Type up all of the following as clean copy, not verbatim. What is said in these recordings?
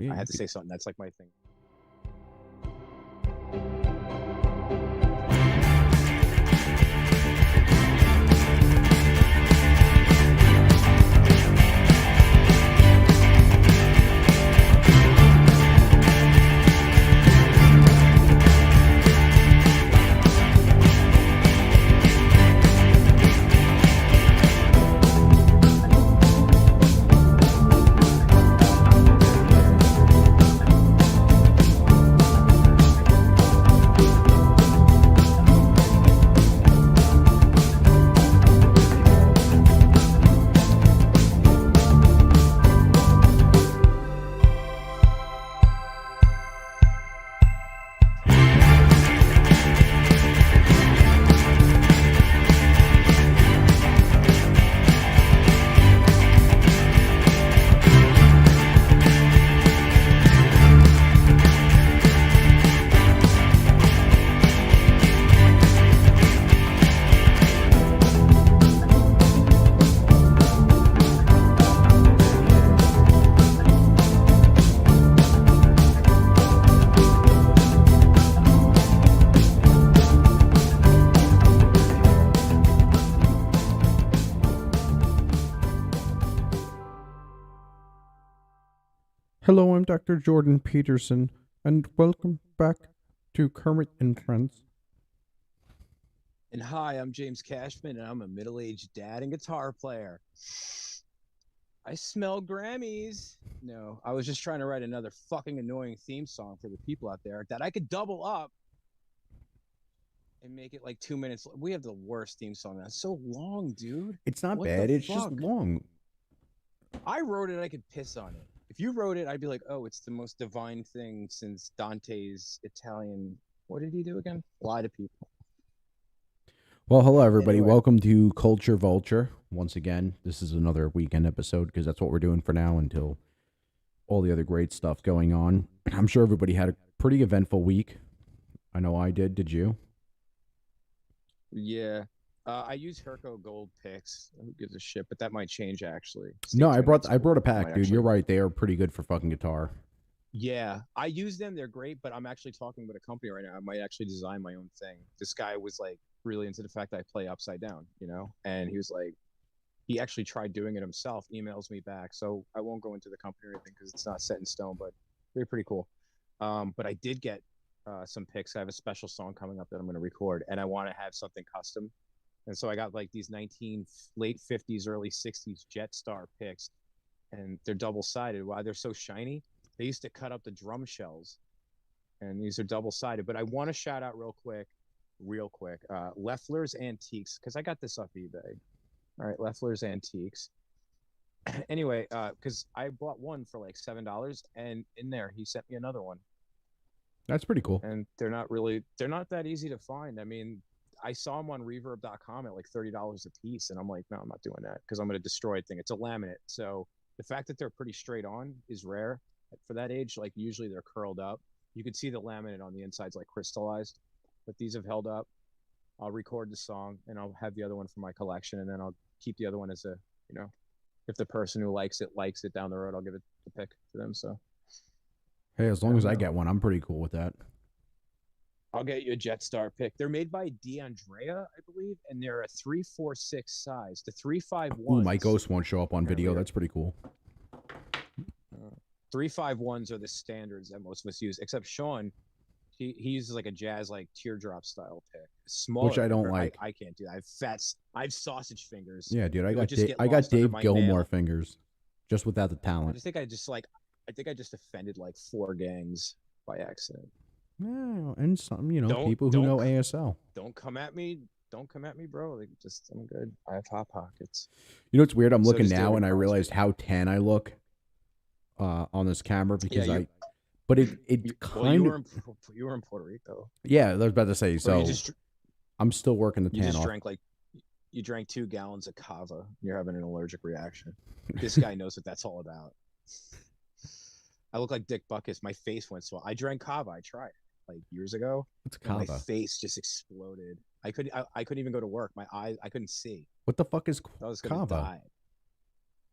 Yeah, I had to say something. That's like my thing. Hello, I'm Dr. Jordan Peterson, and welcome back to Kermit and Friends. And hi, I'm James Cashman, and I'm a middle-aged dad and guitar player. I smell Grammys. No, I was just trying to write another fucking annoying theme song for the people out there that I could double up and make it like 2 minutes. We have the worst theme song. That's so long, dude. It's not What bad, the it's just fuck? long. I wrote it, I could piss on it. If you wrote it, I'd be like, oh, it's the most divine thing since Dante's Italian. What did he do again? Lie to people. Well, hello, everybody. Anyway. Welcome to Culture Vulture. Once again, this is another weekend episode because that's what we're doing for now until all the other great stuff going on. I'm sure everybody had a pretty eventful week. I know I did. Did you? Yeah. I use Herco Gold picks. Who gives a shit? But that might change actually. Stay No, I tuned. brought That's a cool. pack, dude. You're right. They are pretty good for fucking guitar. Yeah, I use them. They're great, but I'm actually talking with a company right now. I might actually design my own thing. This guy was like really into the fact that I play upside down, you know? And he was like, he actually tried doing it himself, emails me back. So I won't go into the company or anything because it's not set in stone, but they're pretty cool. But I did get some picks. I have a special song coming up that I'm going to record, and I want to have something custom. And so I got like these late 50s, early 60s Jetstar picks, and they're double-sided. Why they're so shiny? They used to cut up the drum shells, and these are double-sided. But I want to shout out real quick, Leffler's Antiques, because I got this off eBay. All right, Leffler's Antiques. Anyway, because I bought one for like $7, and in there he sent me another one. That's pretty cool. And they're not that easy to find. I mean, I saw them on reverb.com at like $30 a piece, and I'm like, no, I'm not doing that because I'm going to destroy it. It's a laminate. So the fact that they're pretty straight on is rare for that age. Like usually they're curled up. You could see the laminate on the inside's like crystallized, but these have held up. I'll record the song and I'll have the other one for my collection, and then I'll keep the other one as a, you know, if the person who likes it down the road, I'll give it the pick to them. So hey, as long as I get one, I'm pretty cool with that. I'll get you a Jetstar pick. They're made by DeAndrea, I believe, and they're a 346 size. The 351. Ooh, my ghost won't show up on video. That's pretty cool. 351s are the standards that most of us use, except Sean. He uses like a jazz, like teardrop style pick. Smaller, which I don't like. I can't do that. I have sausage fingers. Yeah, dude. I got Dave Gilmore fingers, just without the talent. I think I just offended like 4 gangs by accident. No, and some, people who know ASL. Don't come at me, bro. Like, I'm good. I have hot pockets. You know what's weird? I'm looking now and I realized how tan I look on this camera because but it kind of. You were in Puerto Rico. Yeah, I was about to say. So I'm still working the tan off. You drank 2 gallons of kava. You're having an allergic reaction. This guy knows what that's all about. I look like Dick Buckus. My face went swell. I drank kava. I tried like years ago. What's kava? My face just exploded. I couldn't even go to work. My eyes, I couldn't see. What the fuck is I was gonna kava? die.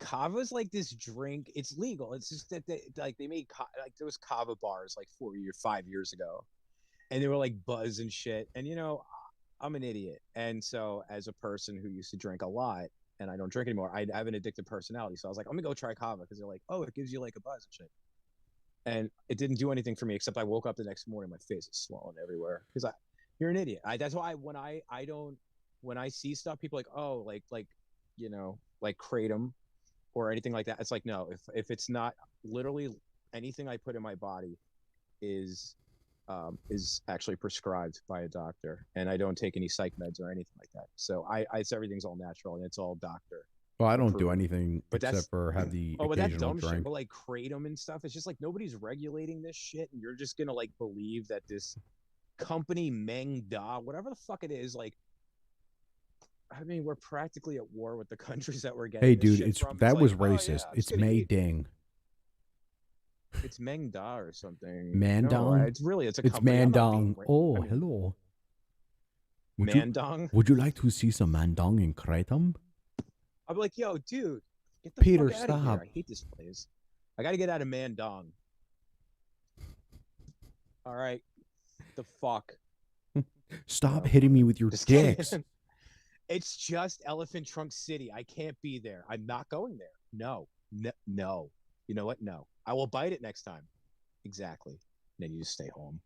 Kava's like this drink. It's legal. It's just that they made like there was kava bars like 4 or 5 years ago, and they were like buzz and shit. And I'm an idiot, and so as a person who used to drink a lot and I don't drink anymore, I have an addictive personality. So I was like, I'm gonna go try kava because they're like, oh, it gives you like a buzz and shit. And it didn't do anything for me except I woke up the next morning, my face is swollen everywhere because you're an idiot. That's why I don't when I see stuff, people are like, oh, like kratom or anything like that. It's like, no, if it's not literally anything I put in my body is actually prescribed by a doctor, and I don't take any psych meds or anything like that. So it's everything's all natural and it's all doctor. Well, I don't do approved. anything But except for have the but that occasional dumb shit, drink. but like kratom and stuff, it's just like nobody's regulating this shit, and you're just gonna like believe that this company Meng Da, whatever the fuck it is, like, I mean, we're practically at war with the countries that we're getting. Hey, this dude, shit from. that It's was like, oh, racist. yeah, I'm just It's gonna May eat. Ding. It's Meng Da or something. Mandong? No, it's a It's company. I'm not being Mandong. Oh, I mean, hello. Mandong. Would you like to see some Mandong in kratom? I'm like, yo, dude, get the Peter, fuck out of here. stop. I hate this place. I got to get out of Mandong. All right, the fuck. Stop No. hitting me with your Just dicks. kidding. It's just Elephant Trunk City. I can't be there. I'm not going there. No. You know what? No. I will bite it next time. Exactly. Then you just stay home.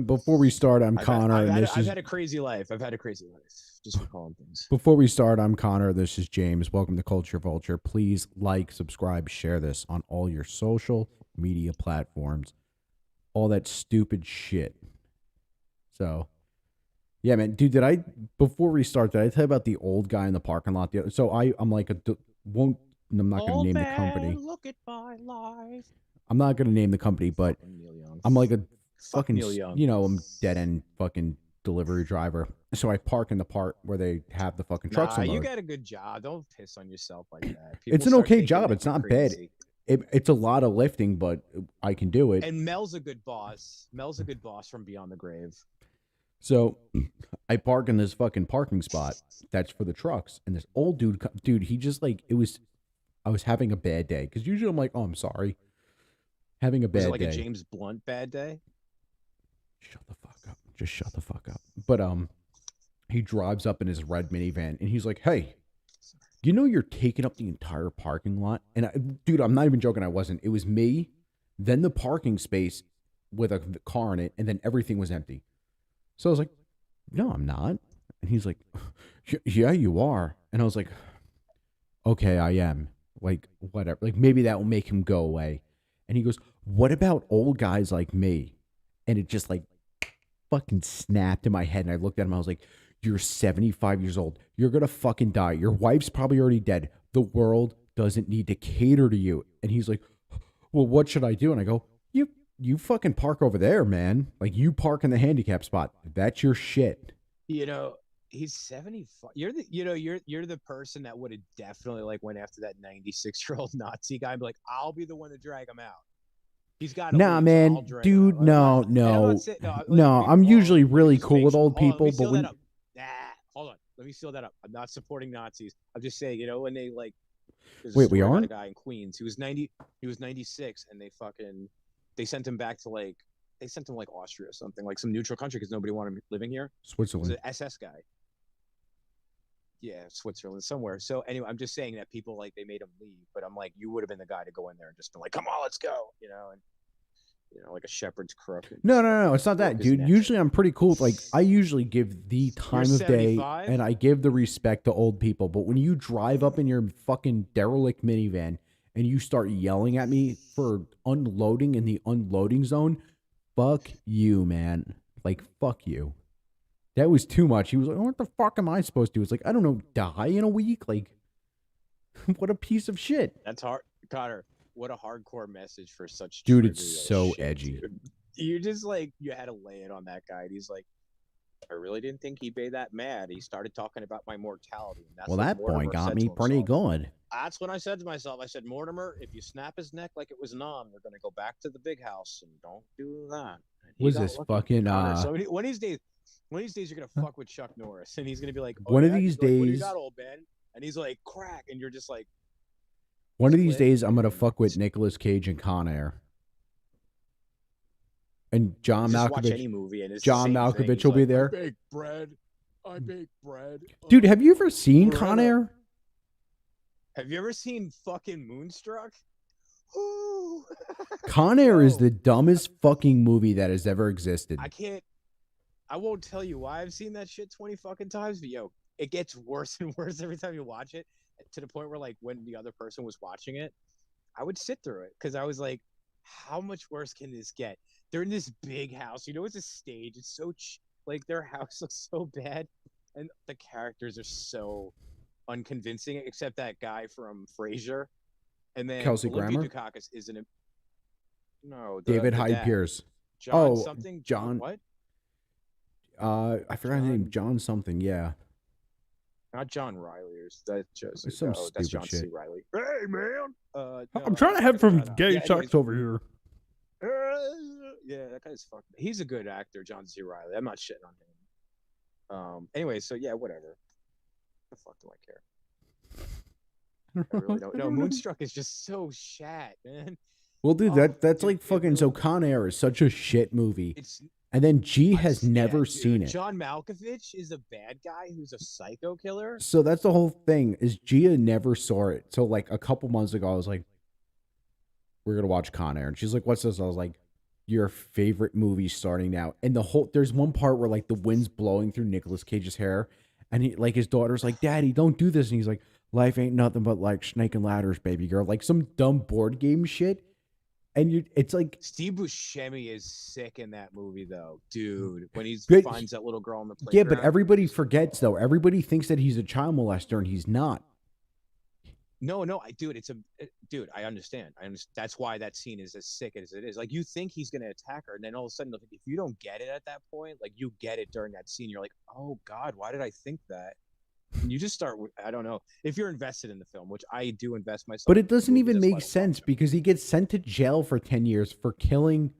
Before we start, I'm Connor, I've had a crazy life. Just recalling things. Before we start, I'm Connor. This is James. Welcome to Culture Vulture. Please like, subscribe, share this on all your social media platforms. All that stupid shit. So, yeah, man, dude, before we start, did I tell you about the old guy in the parking lot? So I'm like, I'm not going to name the company. Look at my life. I'm not going to name the company, but I'm like a fucking, I'm dead end fucking delivery driver. So I park in the part where they have the fucking trucks unload. You got a good job. Don't piss on yourself like that. It's an okay job. It's not bad. It's a lot of lifting, but I can do it. And Mel's a good boss. Mel's a good boss from Beyond the Grave. So I park in this fucking parking spot that's for the trucks. And this old dude, he just like, I was having a bad day. Because usually I'm like, oh, I'm sorry. Having a bad day. Was it like a James Blunt bad day? Shut the fuck up. Just shut the fuck up. But he drives up in his red minivan and he's like, hey, you know you're taking up the entire parking lot? And dude, I'm not even joking. I wasn't. It was me, then the parking space with a car in it, and then everything was empty. So I was like, no, I'm not. And he's like, yeah, you are. And I was like, okay, I am. Like, whatever. Like, maybe that will make him go away. And he goes, what about old guys like me? And it just like fucking snapped in my head. And I looked at him. I was like, you're 75 years old. You're going to fucking die. Your wife's probably already dead. The world doesn't need to cater to you. And he's like, well, what should I do? And I go, you fucking park over there, man. Like, you park in the handicap spot. That's your shit. He's 75. You're the person that would have definitely like went after that 96-year-old Nazi guy and be like, I'll be the one to drag him out. He's got man, dude. No. I'm usually really cool with old people, but when hold on, let me seal that up. I'm not supporting Nazis. I'm just saying, when they like, wait, we aren't. A guy in Queens. He was 96, and they sent him back to like Austria or something, like some neutral country because nobody wanted him living here. Switzerland. He was an SS guy. Yeah, Switzerland somewhere. So anyway, I'm just saying that people like they made him leave, but I'm like, you would have been the guy to go in there and just been like, come on, let's go, and like a shepherd's crook. No, it's not that, dude. Usually I'm pretty cool. Like, I usually give the time of day and I give the respect to old people. But when you drive up in your fucking derelict minivan and you start yelling at me for unloading in the unloading zone, fuck you, man. Like, fuck you. That was too much. He was like, what the fuck am I supposed to do? It's like, I don't know, die in a week? Like, what a piece of shit. That's hard. Connor, what a hardcore message for such dude, it's so shit, edgy. Dude. You just like, you had to lay it on that guy. And he's like, I really didn't think he'd be that mad. He started talking about my mortality. And that's well, that point got me pretty good. That's when I said to myself, I said, Mortimer, if you snap his neck like it was Nam, you're going to go back to the big house and don't do that. Was this fucking, so one of these days you're going to fuck with Chuck Norris and he's going to be like, one of these days, what do you got, old man? and he's like crack, and you're just like One of these split, days, I'm and gonna then fuck with Nicolas Cage and Con Air, and John just watch Malkovich. any movie, and it's the John same thing. Malkovich He's will be like, I there. bake bread, I bake bread. Dude, have you ever seen Con Loretta, Air? have you ever seen fucking Moonstruck? Ooh. Con Air is Yo, the dumbest fucking movie that has ever existed. I can't. I won't tell you why I've seen that shit 20 fucking times, but yo, it gets worse and worse every time you watch it, to the point where like when the other person was watching it, I would sit through it because I was like, how much worse can this get? They're in this big house. You know, it's a stage. It's so like their house looks so bad, and the characters are so unconvincing, except that guy from Frasier, and then Kelsey Olympia Grammer, Dukakis isn't a no David the Hyde dad Pierce. John Oh, something John John. what I forgot his name. John John something. Yeah, not John Riley or that Joseph. it's some Oh, that's stupid John C. shit. Riley. Hey man, I'm no, trying to I have some forgot. gay Yeah, anyways, sex over here. yeah, that guy's fucking. He's a good actor, John C. Riley. I'm not shitting on him. Anyway, so yeah, whatever. The fuck do I care? I really don't. No, Moonstruck is just so shat, man. Well, dude, Oh, that's dude, like fucking. So Con Air is such a shit movie, it's and then G I has yeah, never dude. seen it. John Malkovich is a bad guy who's a psycho killer. So that's the whole thing. Is Gia never saw it. So like a couple months ago, I was like, "We're gonna watch Con Air," and she's like, "What's this?" I was like, "Your favorite movie starting now." And the whole there's one part where like the wind's blowing through Nicolas Cage's hair, and he like his daughter's like, "Daddy, don't do this," and he's like, "Life ain't nothing but like snake and ladders, baby girl," like some dumb board game shit. And it's like, Steve Buscemi is sick in that movie, though, dude. When he but finds that little girl on the yeah, but playground. everybody forgets though. Everybody thinks that he's a child molester, and he's not. No, dude, dude. I understand. That's why that scene is as sick as it is. Like you think he's gonna attack her, and then all of a sudden, if you don't get it at that point, like you get it during that scene, you're like, oh God, why did I think that? And you just start. I don't know if you're invested in the film, which I do invest myself. But it in doesn't movies, even that's why I make love sense them. because he gets sent to jail for 10 years for killing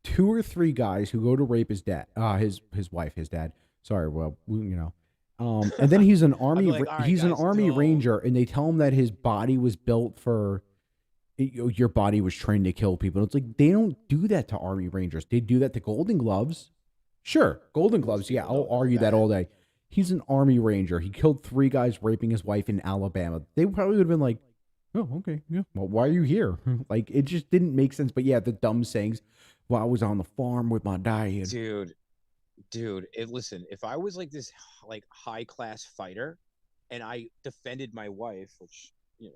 2 or 3 guys who go to rape his dad, his wife, his dad. Sorry, well, you know. And then he's an I'd be army like, all right, he's an guys, army don't. ranger, and they tell him that his body was built for your body was trained to kill people. It's like they don't do that to army rangers. They do that to Golden Gloves. Sure, Golden Most Gloves. Yeah, people I'll don't know argue that that. all day. He's an army ranger. He killed 3 guys raping his wife in Alabama. They probably would have been like, "Oh, okay, yeah. Well, why are you here?" Like it just didn't make sense. But yeah, the dumb sayings. Well, I was on the farm with my dad. Dude, listen, if I was like this like high class fighter and I defended my wife, which you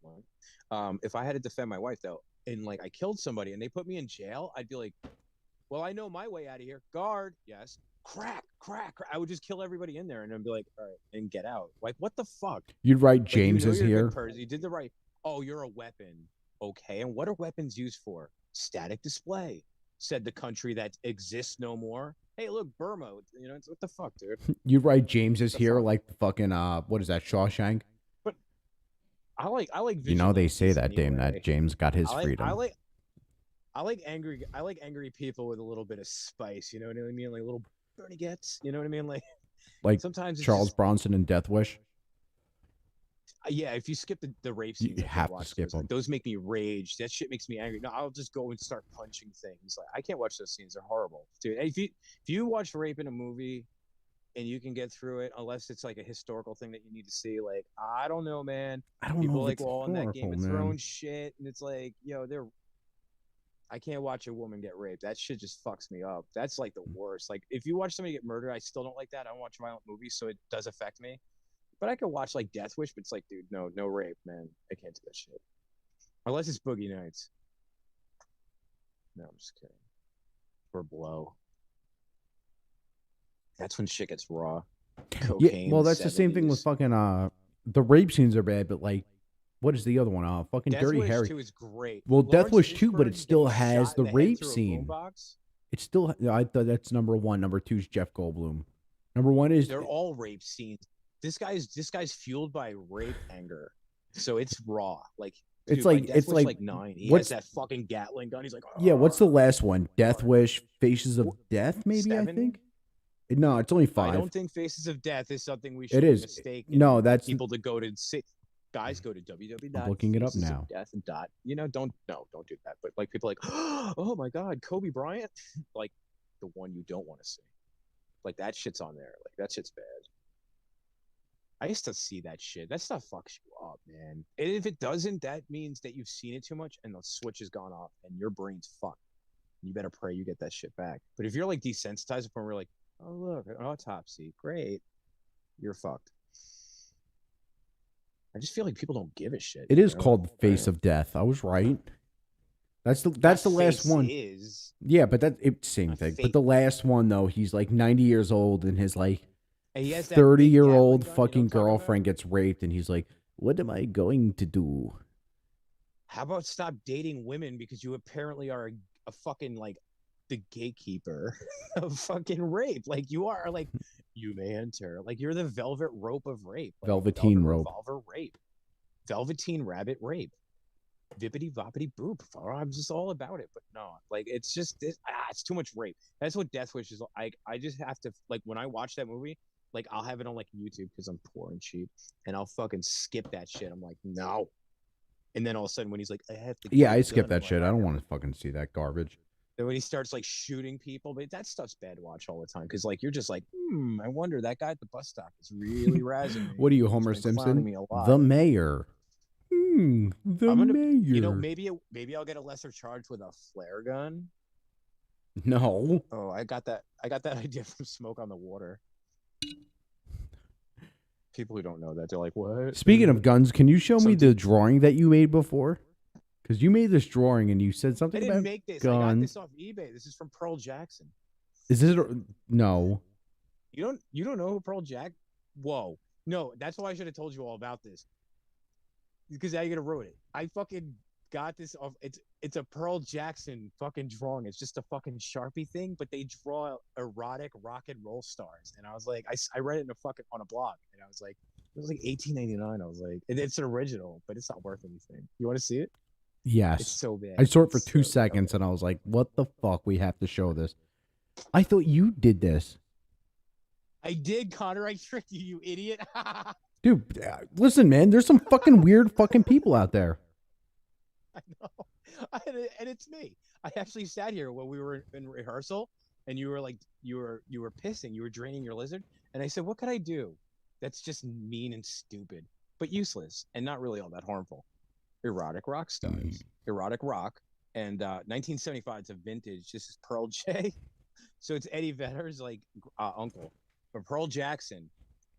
know, if I had to defend my wife though, and like I killed somebody and they put me in jail, I'd be like, well, I know my way out of here. Guard, yes. Crack, crack, crack. I would just kill everybody in there and then be like, all right, and get out. Like, what the fuck? You'd write Like, James is you're a here. good person. You did the right. Oh, you're a weapon. Okay, and what are weapons used for? Static display. Said the country that exists no more. Hey, look, Burma. You know, it's what the fuck, dude. You'd write James is The here fuck? like the fucking what is that, Shawshank? But I like You know they say vigilantes that, Dame, anyway. that James got his I like freedom. I like angry people with a little bit of spice. You know what I mean? Like little Bernie gets. You know what I mean? Like sometimes it's Charles just, Bronson in Death Wish. yeah. If you skip the rape You scenes, I can't have to watch skip those. Like, them. those make me rage. That shit makes me angry. No, I'll just go and start punching things. Like I can't watch those scenes. They're horrible, dude. If you watch rape in a movie and you can get through it, unless it's like a historical thing that you need to see, like I don't know, man. I don't People know if like it's all in that Game horrible, of man. Thrones shit, and it's like, they're. I can't watch a woman get raped. That shit just fucks me up. That's like the worst. Like if you watch somebody get murdered, I still don't like that. I don't watch violent movies, so it does affect me. But I could watch like Death Wish, but it's like, dude, no rape, man. I can't do that shit. Unless it's Boogie Nights. No, I'm just kidding. Or Blow. That's when shit gets raw. Cocaine. Yeah, well, that's the same thing with 70s. fucking the rape scenes are bad, but like, what is the other one? Fucking Death Dirty Wish Harry. 2 is great. Well, Death Lawrence Wish 2, but it Fishburne still getting has shot the in head rape through a scene. boombox. It's still. I thought that's number 1. Number 2 is Jeff Goldblum. Number 1 is They're all rape scenes. This guy's fueled by rape anger, so it's raw. Like It's dude, like- Death it's Wish, like- 9. He what's- has that fucking Gatling gun. He's like, yeah. What's the "Argh." last one? Death Wish, Faces of Death. Maybe 7? I think No, it's only I 5. don't think Faces of Death is something we It should be is. No, mistaken that's. people to go to see. Guys, go to I'm looking it up now. www.facesofdeath and dot. Don't do that. But like people are like, oh my God, Kobe Bryant, like the one you don't want to see. Like that shit's on there. Like that shit's bad. I used to see that shit. That stuff fucks you up, man. And if it doesn't, that means that you've seen it too much and the switch has gone off and your brain's fucked. You better pray you get that shit back. But if you're like desensitized from, we're like, oh look, an autopsy, great, you're fucked. I just feel like people don't give a shit. It is called The Face of Death. I was right. That's the last one. Is Yeah, but same thing. But the last one though, he's like 90 years old and his like and he has that 30-year-old gun, fucking girlfriend gets raped and he's like, "What am I going to do?" How about stop dating women because you apparently are a fucking like the gatekeeper of fucking rape. Like you are like you may enter. Like you're the velvet rope of rape. Like, Velveteen rope. Revolver rape. Velveteen rabbit rape. Vippity voppity boop. I'm just all about it. But no, like it's just it's too much rape. That's what Death Wish is. I just have to like when I watch that movie, like I'll have it on like YouTube because I'm poor and cheap, and I'll fucking skip that shit. I'm like, no. And then all of a sudden when he's like, I have to Yeah, I skip that shit. I don't want to fucking see that garbage. Then when he starts like shooting people, but that stuff's bad to watch all the time because like you're just like, I wonder that guy at the bus stop is really razzing me. What are you, Homer Simpson? The mayor. The mayor. Maybe I'll get a lesser charge with a flare gun. No. Oh, I got that idea from Smoke on the Water. People who don't know that, they're like, what? Speaking of guns, can you show me the drawing that you made before? Because you made this drawing and you said something about guns. I didn't make this. I got this off eBay. This is from Pearl Jackson. Is this no? You don't know who Pearl Jack? Whoa, no. That's why I should have told you all about this. Because now you're gonna ruin it. I fucking got this off. It's a Pearl Jackson fucking drawing. It's just a fucking Sharpie thing, but they draw erotic rock and roll stars. And I was like, I read it on a blog, and I was like, it was like $18.99. I was like, it's an original, but it's not worth anything. You want to see it? Yes. It's so bad. I saw it for 2 seconds, and I was like, what the fuck? We have to show this. I thought you did this. I did, Connor. I tricked you, you idiot. Dude, listen, man. There's some fucking weird fucking people out there. I know. And it's me. I actually sat here when we were in rehearsal, and you were like, you were pissing. You were draining your lizard. And I said, what could I do that's just mean and stupid, but useless and not really all that harmful? Erotic rock stars. Erotic rock. And 1975, it's a vintage. This is Pearl J. So it's Eddie Vedder's like uncle. But Pearl Jackson.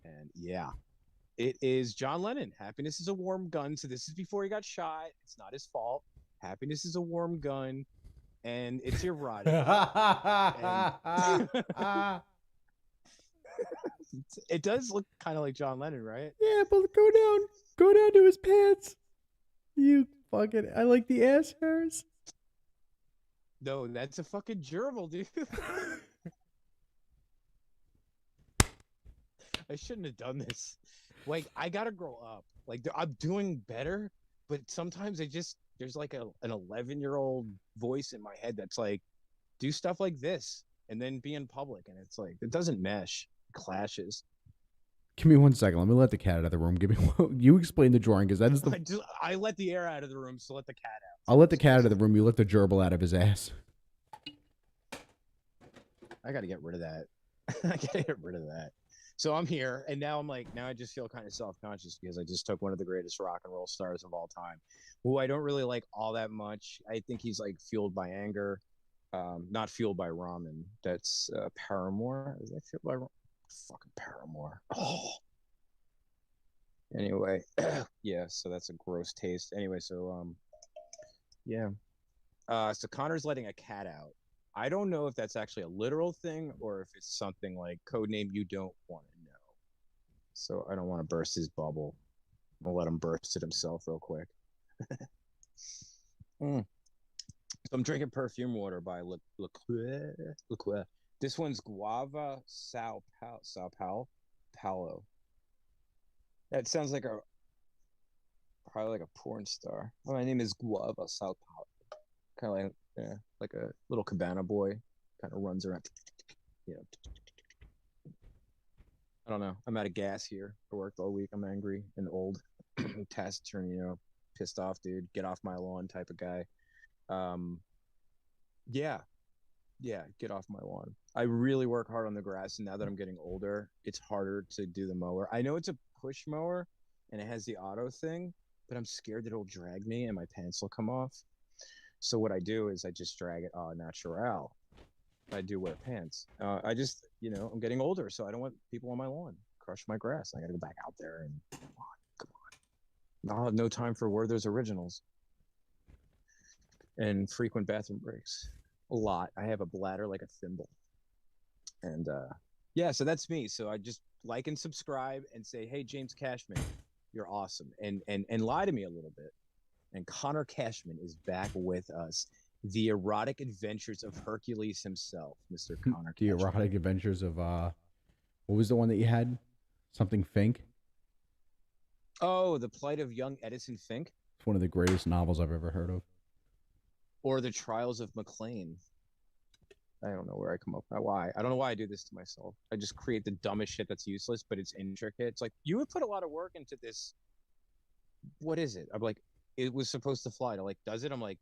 And yeah. It is John Lennon. Happiness is a warm gun. So this is before he got shot. It's not his fault. Happiness is a warm gun. And it's erotic. It does look kind of like John Lennon, right? Yeah, but go down to his pants. You fucking, I like the ass hairs. No, that's a fucking gerbil, dude. I shouldn't have done this. Like, I gotta grow up. Like, I'm doing better, but sometimes there's like an 11-year-old voice in my head that's like, do stuff like this and then be in public. And it's like, it doesn't mesh. It clashes. Give me 1 second. Let me let the cat out of the room. You explain the drawing because that is I let the air out of the room, so let the cat out. I'll let the cat out of the room. You let the gerbil out of his ass. I gotta get rid of that. I gotta get rid of that. So I'm here, and now I just feel kind of self-conscious because I just took one of the greatest rock and roll stars of all time, who I don't really like all that much. I think he's like fueled by anger, not fueled by ramen. That's Paramore. Is that fueled by ramen? Fucking Paramore. Oh. Anyway, yeah. So that's a gross taste. Anyway, so yeah. So Connor's letting a cat out. I don't know if that's actually a literal thing or if it's something like codename you don't want to know. So I don't want to burst his bubble. I'll let him burst it himself real quick. So I'm drinking perfume water by Le. This one's Guava Sao Paulo. That sounds like probably like a porn star. Oh, my name is Guava Sao Paulo. Kind of like like a little cabana boy, kind of runs around. I don't know. I'm out of gas here. I worked all week. I'm angry and old. Taciturn, pissed off, dude. Get off my lawn type of guy. Um, yeah, yeah, get off my lawn. I really work hard on the grass, and now that I'm getting older, it's harder to do the mower. I know it's a push mower, and it has the auto thing, but I'm scared that it'll drag me and my pants will come off. So what I do is I just drag it natural. I do wear pants. I just, I'm getting older, so I don't want people on my lawn crush my grass. I got to go back out there and come on. I'll have no time for Werther's Originals and frequent bathroom breaks. A lot. I have a bladder like a thimble. And yeah, so that's me. So I just like and subscribe and say, hey, James Cashman, you're awesome. And lie to me a little bit. And Connor Cashman is back with us. The erotic adventures of Hercules himself, Mr. Connor The Cashman. erotic adventures of what was the one that you had? Something Fink. Oh, The Plight of Young Edison Fink, It's one of the greatest novels I've ever heard of. or The Trials of McLean. I don't know where I come up with why. I don't know why I do this to myself. I just create the dumbest shit that's useless, but it's intricate. It's like, you would put a lot of work into this. What is it? I'm like, it was supposed to fly. To like, does it? I'm like,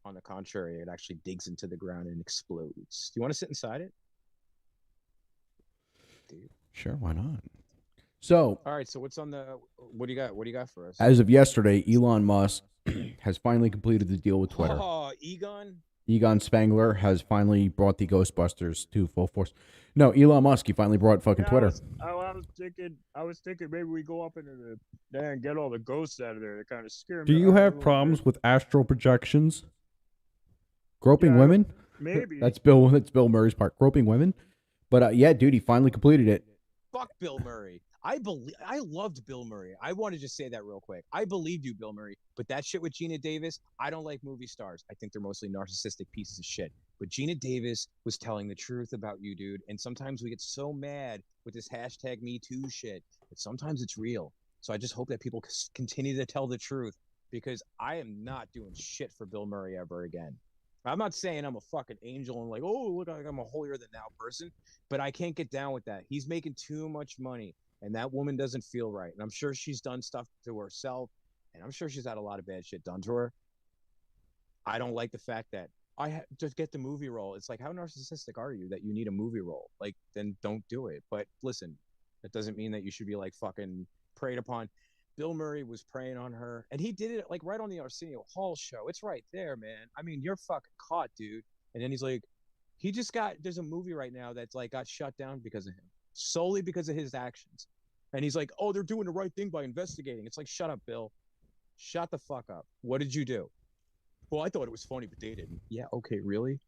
on the contrary, it actually digs into the ground and explodes. Do you want to sit inside it? Dude. Sure, why not? So, All right, so what's on the what do you got? What do you got for us? as of yesterday, Elon Musk has finally completed the deal with Twitter. Oh, Egon? Egon Spangler has finally brought the Ghostbusters to full force. No, Elon Musk, he finally brought fucking Twitter. I was thinking maybe we go up into there and get all the ghosts out of there. They kind of scare me. Do you out a have little problems bit. with astral projections? Groping Yeah, women? Maybe. That's Bill Murray's part. Groping women? But yeah, dude, he finally completed it. Fuck Bill Murray. I loved Bill Murray. I want to just say that real quick. I believed you, Bill Murray. But that shit with Gina Davis, I don't like movie stars. I think they're mostly narcissistic pieces of shit. But Gina Davis was telling the truth about you, dude. And sometimes we get so mad with this hashtag Me Too shit, but sometimes it's real. So I just hope that people continue to tell the truth, because I am not doing shit for Bill Murray ever again. I'm not saying I'm a fucking angel and like, oh, look, I'm a holier than thou person, but I can't get down with that. He's making too much money, and that woman doesn't feel right. And I'm sure she's done stuff to herself, and I'm sure she's had a lot of bad shit done to her. I don't like the fact that just get the movie role. It's like, how narcissistic are you that you need a movie role? Like, then don't do it. But listen, that doesn't mean that you should be like fucking preyed upon. Bill Murray was preying on her, and he did it like right on the Arsenio Hall show. It's right there, man. I mean, you're fucking caught, dude. And then he's like, there's a movie right now that's like got shut down because of him, solely because of his actions. And he's like, oh, they're doing the right thing by investigating. It's like, shut up, Bill. Shut the fuck up. What did you do? Well, I thought it was funny, but they didn't. Yeah, okay, really?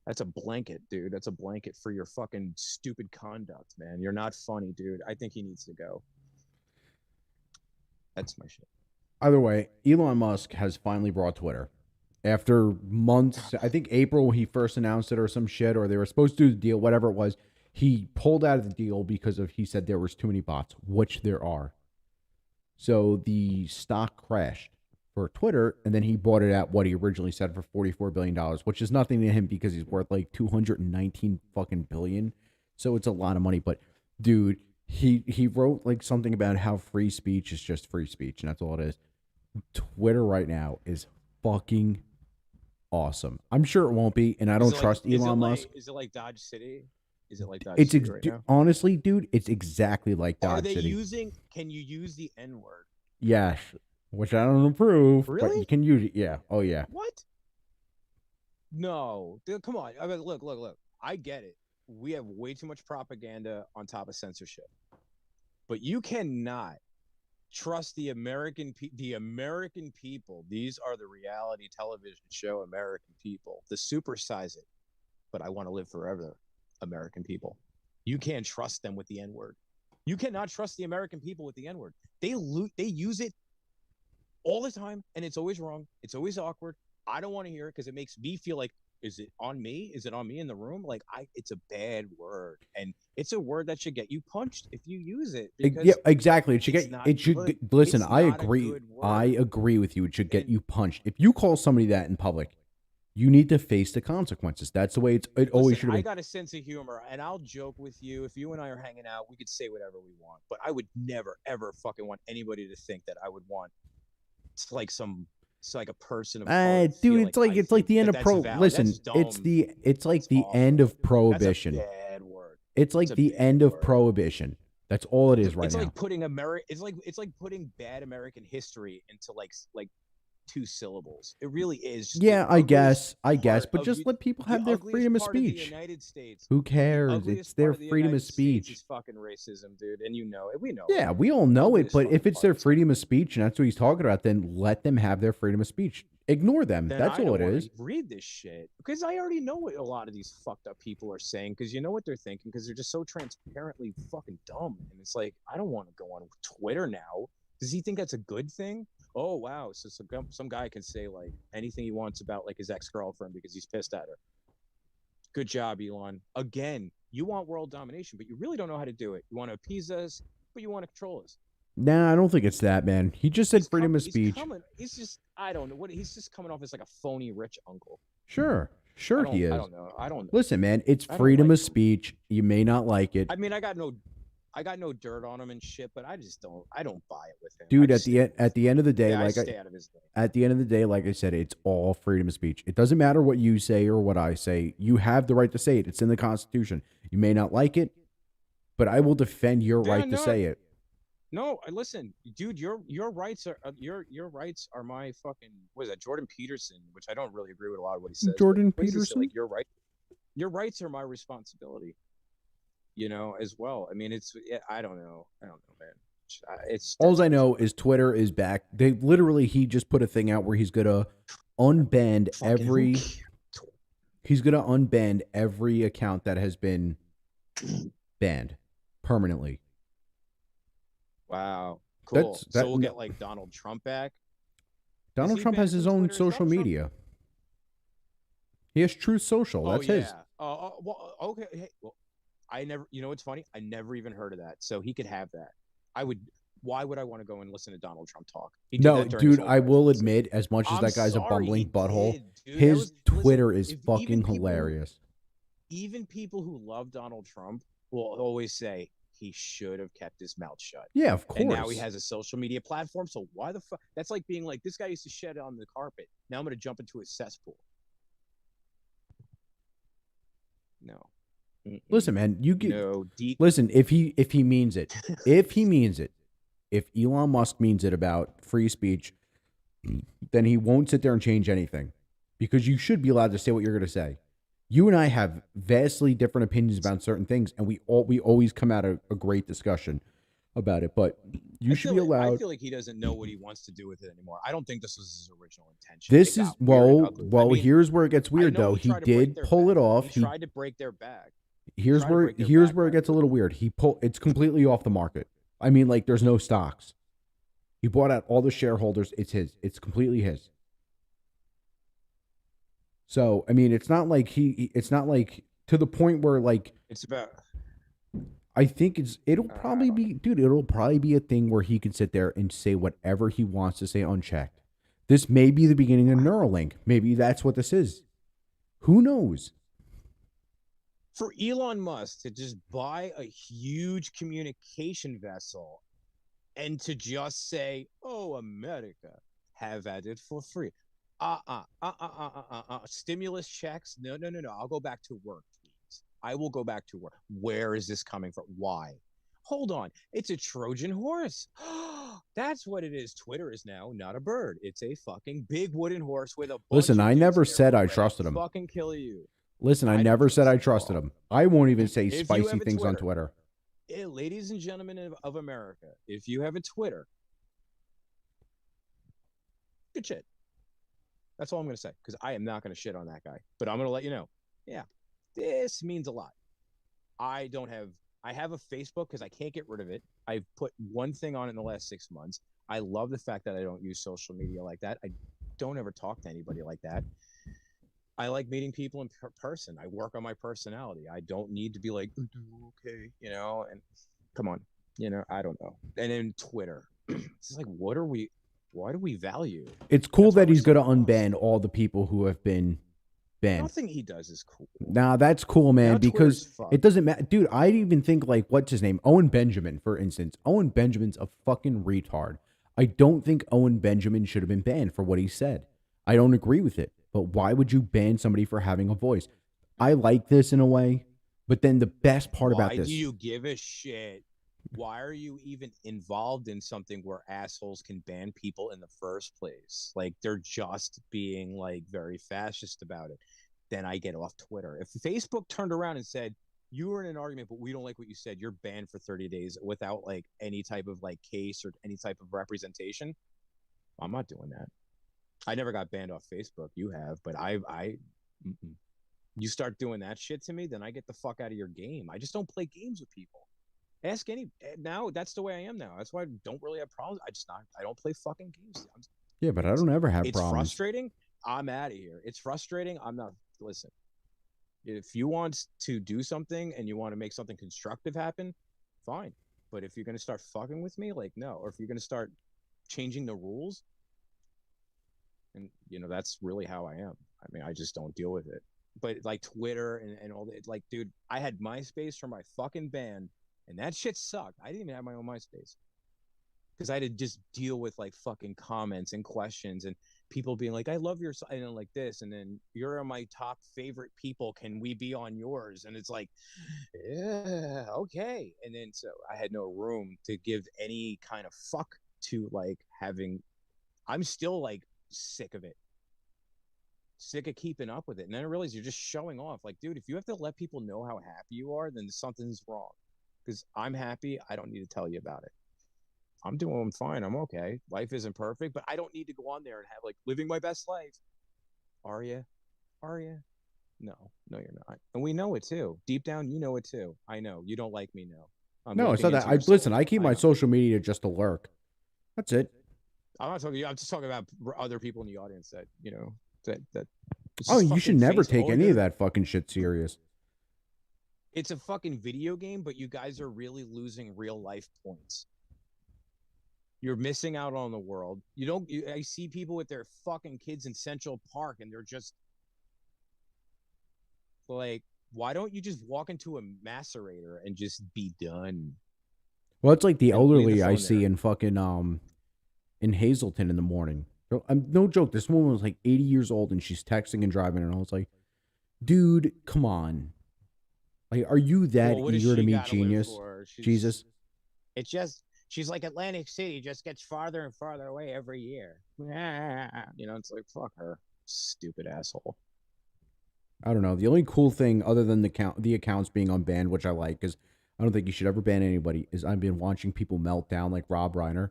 That's a blanket, dude. That's a blanket for your fucking stupid conduct, man. You're not funny, dude. I think he needs to go. That's my shit. Either way, Elon Musk has finally brought Twitter. After months, I think April he first announced it or some shit, or they were supposed to do the deal, whatever it was. He pulled out of the deal because he said there was too many bots, which there are. So the stock crashed for Twitter, and then he bought it at what he originally said for $44 billion, which is nothing to him because he's worth like 219 fucking billion. So it's a lot of money. But dude, he wrote like something about how free speech is just free speech, and that's all it is. Twitter right now is fucking awesome. I'm sure it won't be, and I don't trust Elon Musk. Is it like Dodge City? Is it like Dodge It's City right now? honestly, dude, it's exactly like Are Dodge they City. can you use the N-word? Yes, which I don't approve, but Really? you can use it. Yeah. Oh yeah. What? No. Dude, come on. I mean, look. I get it. We have way too much propaganda on top of censorship. But you cannot trust the American people. These are the reality television show American people. The supersize it. But I want to live forever, American people. You can't trust them with the N-word. You cannot trust the American people with the N-word. They use it all the time, and it's always wrong. It's always awkward. I don't want to hear it because it makes me feel like, is it on me? Is it on me in the room? Like, it's a bad word, and it's a word that should get you punched if you use it. Yeah, exactly. It should it's get. not It should. good. Listen, It's I not a agree. good word. I agree with you. It should get And- you punched if you call somebody that in public. You need to face the consequences. That's the way it always should Listen, have I been. got a sense of humor, and I'll joke with you. If you and I are hanging out, we could say whatever we want. But I would never, ever fucking want anybody to think that I would want like it's like a person of color to feel Dude, like I it's like think the end that of that's pro. valid. That's Listen, dumb. it's like That's the end awful. of prohibition. That's a bad word. It's like It's a the bad end of word. prohibition. That's all it is right It's now. like putting it's like putting bad American history into like 2 syllables. It really is. Just Yeah, the I ugliest guess, part but of just let people the have their ugliest freedom of part of the speech. United States. Who The cares? It's ugliest their part of the freedom of United States is speech. fucking racism, dude, and you know it. We know Yeah, it. we all know it, Ugliest but if fucking it's their part. freedom of speech and that's what he's talking about, then let them have their freedom of speech. Ignore them. Then That's I all don't it want is. to read this shit because I already know what a lot of these fucked up people are saying because you know what they're thinking because they're just so transparently fucking dumb. And it's like, I don't want to go on Twitter now. Does he think that's a good thing? Oh, wow. So some guy can say like anything he wants about like his ex-girlfriend because he's pissed at her. Good job, Elon. Again, you want world domination, but you really don't know how to do it. You want to appease us, but you want to control us. Nah, I don't think it's that, man. He just said freedom of speech. He's just, I don't know what he's just coming off as like a phony rich uncle. Sure he is. I don't know. I don't. Listen, man, it's I don't freedom like of him. speech. You may not like it, I mean, I got no dirt on him and shit, but I don't buy it with him. dude. I At just the stay end, at the end of the day, yeah, I like stay out of his way. at the end of the day, like I said, it's all freedom of speech. It doesn't matter what you say or what I say. You have the right to say it. It's in the Constitution. You may not like it, but I will defend your Yeah, right to no. say it. No, listen, dude, your rights are your rights are my fucking what is that, Jordan Peterson, which I don't really agree with a lot of what he says. Jordan but basically, Peterson? like your rights are my responsibility. You know, as well. I mean, I don't know, man. It's All I know is Twitter is back. He just put a thing out where he's gonna unban every account that has been banned permanently. Wow, cool. That's- So that- we'll get like Donald Trump back. Donald he Trump has banned his from own Twitter? Is social Donald Trump- media. He has Truth Social. That's yeah. his. Well, okay. Hey, well, I never. You know what's funny? I never even heard of that. So he could have that. Why would I want to go and listen to Donald Trump talk? He did No, that during his dude, whole I will presidency. admit, as much as I'm that guy's a sorry, bumbling he butthole, did, dude. his Twitter listen, is even fucking people- hilarious. Even people who love Donald Trump will always say he should have kept his mouth shut. Yeah, of course. And now he has a social media platform. So why the fuck? That's like being like, this guy used to shed on the carpet. Now I'm going to jump into a cesspool. No. Listen, man, you get No. listen. If he means it, if Elon Musk means it about free speech, then he won't sit there and change anything, because you should be allowed to say what you're going to say. You and I have vastly different opinions about certain things, and we always come out of a great discussion about it. But you should be allowed. I feel like he doesn't know what he wants to do with it anymore. I don't think this was his original intention. This It is got weird and ugly. I mean, here's where it gets I weird know though. he He tried to break did their pull it back. off. He tried to break their back. Here's tried to where break their back, it gets a little weird. It's completely off the market. I mean, like, there's no stocks. He bought out all the shareholders. It's his. It's completely his. So, I mean, it's not like to the point where, like, It's about I think it'll probably be a thing where he can sit there and say whatever he wants to say unchecked. This may be the beginning of Neuralink. Maybe that's what this is. Who knows? for Elon Musk to just buy a huge communication vessel and to just say, "Oh, America, have at it for free." Stimulus checks? No. I'll go back to work, please. I will go back to work. Where is this coming from? Why? Hold on. It's a Trojan horse. That's what it is. Twitter is now not a bird. It's a fucking big wooden horse with a bunch Listen, of I dudes never there said I ready to trusted him. Fucking kill you. Listen, I I never don't said I trust him at trusted all. him. I won't even say If you spicy have a things on Twitter- Twitter. Ladies and gentlemen of America, if you have a Twitter, good shit. That's all I'm going to say, because I am not going to shit on that guy. But I'm going to let you know, yeah, this means a lot. I have a Facebook because I can't get rid of it. I've put one thing on it in the last 6 months. I love the fact that I don't use social media like that. I don't ever talk to anybody like that. I like meeting people in person. I work on my personality. I don't need to be like, okay, and come on, I don't know. And then Twitter, it's like, why do we value? It's cool That's why that he's we're going to so lost. unban all the people who have been banned. Nothing he does is cool. Nah, that's cool, man, Now because Twitter's fucked. it doesn't matter. Dude, I even think, like, what's his name? Owen Benjamin, for instance. Owen Benjamin's a fucking retard. I don't think Owen Benjamin should have been banned for what he said. I don't agree with it. But why would you ban somebody for having a voice? I like this in a way, but then the best part about Why this. do you give a shit? Why are you even involved in something where assholes can ban people in the first place? Like, they're just being like very fascist about it. Then I get off Twitter. If Facebook turned around and said, you were in an argument, but we don't like what you said, you're banned for 30 days without like any type of like case or any type of representation, I'm not doing that. I never got banned off Facebook. You have, but mm-mm. You start doing that shit to me, then I get the fuck out of your game. I just don't play games with people. Ask any now. That's the way I am now. That's why I don't really have problems. I don't play fucking games. Yeah, but I don't ever have It's problems. frustrating. I'm out of here. It's frustrating. I'm not. Listen, if you want to do something and you want to make something constructive happen, fine. But if you're gonna start fucking with me, like, no. Or if you're gonna start changing the rules, and that's really how I am. I mean, I just don't deal with it. But like Twitter and all that, like, dude, I had MySpace for my fucking band, and that shit sucked. I didn't even have my own MySpace because I had to just deal with like fucking comments and questions and people being like, I love your, and like this, and then you're my top favorite people. Can we be on yours? And it's like, yeah, okay. And then so I had no room to give any kind of fuck to like having. I'm still like sick of it. Sick of keeping up with it. And then I realized you're just showing off. Like, dude, if you have to let people know how happy you are, then something's wrong. Because I'm happy. I don't need to tell you about it. I'm fine. I'm okay. Life isn't perfect, but I don't need to go on there and have like living my best life. Are you? Are you? No, you're not. And we know it too. Deep down, you know it too. I know. You don't like me now. No, it's not that. Listen, I keep my social media just to lurk. That's it. I'm not talking to you. I'm just talking about other people in the audience that, that Oh, you should never take any of that fucking shit serious. It's a fucking video game, but you guys are really losing real life points. You're missing out on the world. I see people with their fucking kids in Central Park and they're just like, why don't you just walk into a macerator and just be done? Well, it's like the elderly I see in fucking in Hazleton in the morning. No joke. This woman was like 80 years old and she's texting and driving, and I was like, dude, come on. Like, are you that eager to meet genius? Jesus. It's just, she's like, Atlantic City just gets farther and farther away every year. It's like, fuck her. Stupid asshole. I don't know. The only cool thing other than the accounts being unbanned, which I like, because I don't think you should ever ban anybody, is I've been watching people melt down like Rob Reiner,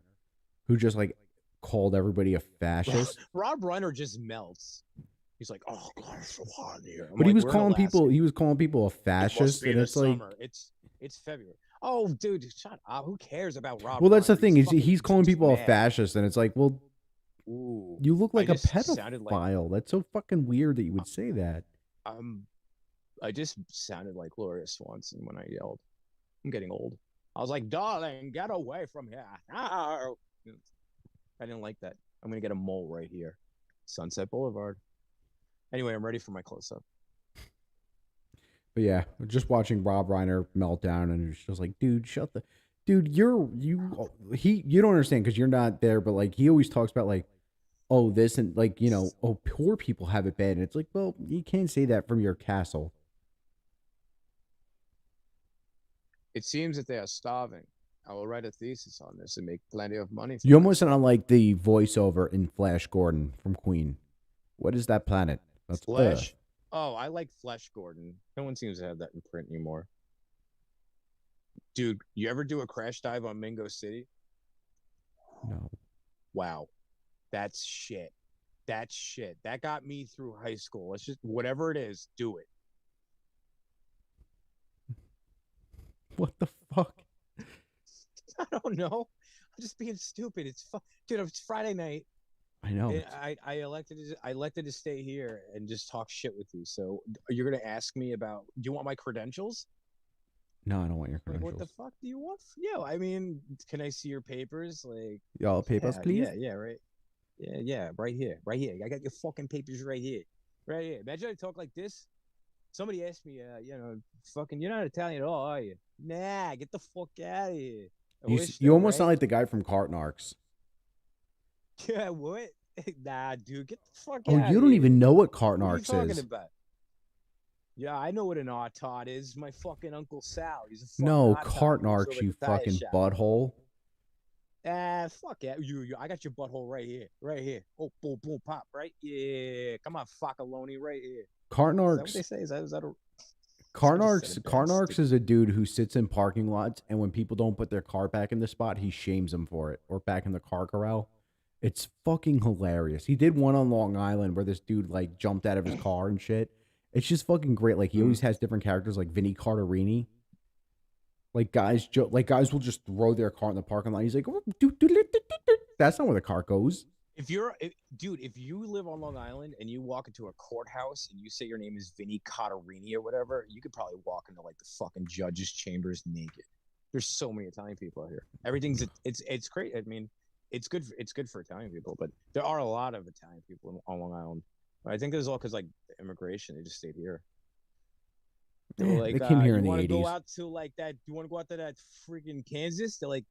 who just like called everybody a fascist. Rob Reiner just melts. He's like, oh god, it's so hot in here. But he was calling people a fascist, and it's like, it's February. Oh, dude, shut up. Who cares about Rob? Well, that's the thing. He's calling people a fascist, and it's like, well, ooh, you look like a pedophile. That's so fucking weird that you would say that. I just sounded like Gloria Swanson when I yelled. I'm getting old. I was like, darling, get away from here. No. I didn't like that. I'm gonna get a mole right here. Sunset Boulevard. Anyway, I'm ready for my close-up. But yeah, just watching Rob Reiner melt down, and it's just like, dude, dude, you don't understand because you're not there, but like he always talks about like, oh, this and like, oh, poor people have it bad, and it's like, well, you can't say that from your castle. It seems that they are starving. I will write a thesis on this and make plenty of money. You almost sound like the voiceover in Flash Gordon from Queen. What is that planet? That's Flash. Oh, I like Flash Gordon. No one seems to have that in print anymore. Dude, you ever do a crash dive on Mingo City? No. Wow. That's shit. That's shit. That got me through high school. Let's just, whatever it is, do it. What the fuck? I don't know. I'm just being stupid. Dude, it's Friday night. I know. I elected to stay here and just talk shit with you. So you're gonna ask me about? Do you want my credentials? No, I don't want your credentials. What the fuck do you want? Yeah, I mean, can I see your papers? Like, y'all papers, please. Yeah, right. Yeah, right here. I got your fucking papers right here. Right here. Imagine I talk like this. Somebody asked me, fucking, you're not Italian at all, are you? Nah, get the fuck out of here. I wish You though, almost sound right? like the guy from Cartnarks. Yeah, what? Nah, dude, get the fuck Oh, out you of don't here. even know what What are you Cartnarks talking is. about? Yeah, I know what an Tot is. My fucking Uncle Sal. He's a fucking No, Tot. He works Cartnarks, over at you the tire fucking shop. butthole. Fuck yeah. I got your butthole right here. Right here. Oh, boom, boom, pop, right? Yeah. Come on, fuckaloni, right here. Is that what they Cartnarks, say? Is that a I just said Carnarks, it bad. Carnarks Stupid. is a dude who sits in parking lots, and when people don't put their car back in the spot, he shames them for it, or back in the car corral. It's fucking hilarious. He did one on Long Island where this dude like jumped out of his car and shit. It's just fucking great. Like he always has different characters, like Vinny Carterini. Like guys will just throw their car in the parking lot. He's like, "Oh, that's not where the car goes." Dude, if you live on Long Island and you walk into a courthouse and you say your name is Vinny Cotterini or whatever, you could probably walk into like the fucking judge's chambers naked. There's so many Italian people out here. Everything's it's great. I mean, it's good for Italian people, but there are a lot of Italian people on Long Island. I think it's all because like immigration, they just stayed here. They were They like, came here you in the want to go 80s. out to like that? You want to go out to that freaking Kansas? They're like,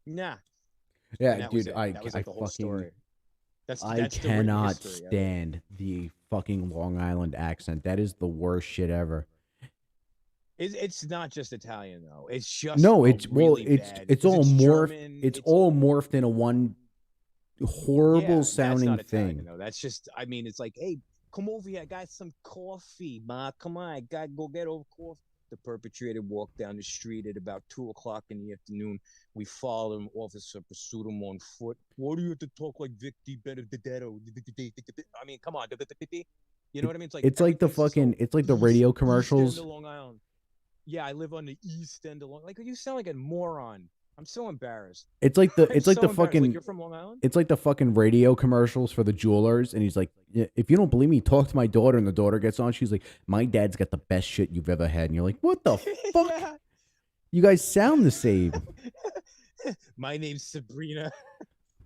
nah. Yeah, And that was dude, it. That was like the whole story. That's I that's the written cannot history of it. stand the fucking Long Island accent. That is the worst shit ever. It's not just Italian though. It's just No, a it's really it's bad. it's 'Cause all morphed. German. It's all morphed into one horrible Yeah, that's sounding not Italian thing. though. That's just. I mean, it's like, hey, come over here. I got some coffee, ma. Come on, I gotta go get over coffee. The perpetrator walked down the street at about 2 o'clock in the afternoon. We followed him. Officer pursued him on foot. Why do you have to talk like Vic Benedetto? I mean, come on. You know what I mean? It's like It's like the everything's so fucking it's like the radio East End commercials. of Long Island. Yeah, I live on the East End of Long. Like you sound like a moron. I'm so embarrassed. It's like the I'm it's like so the embarrassed. Like fucking you're from Long Island? it's like the fucking radio commercials for the jewelers, and he's like, "Yeah, if you don't believe me, talk to my daughter." And the daughter gets on. She's like, "My dad's got the best shit you've ever had." And you're like, "What the fuck? Yeah. You guys sound the same." My name's Sabrina.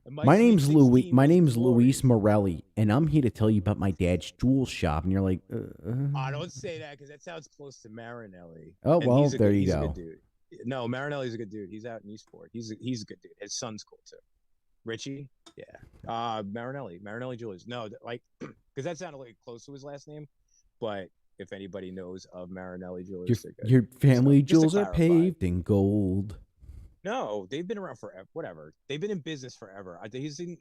And My Sweet name's Louis. 16 My was name's Glory. Luis Morelli, and I'm here to tell you about my dad's jewel shop. And you're like, I don't say that because that sounds close to Marinelli. Oh, And well, he's a there good, you he's a go. good dude. No, Marinelli's a good dude. He's out in Eastport. He's a good dude. His son's cool too. Richie, yeah. Marinelli Jewelers. No, like because that sounded like close to his last name, but if anybody knows of Marinelli Jewelers, they're good. Your family So, just to jewels are clarify. paved in gold. No, they've been around forever. Whatever. They've been in business forever. I think he's in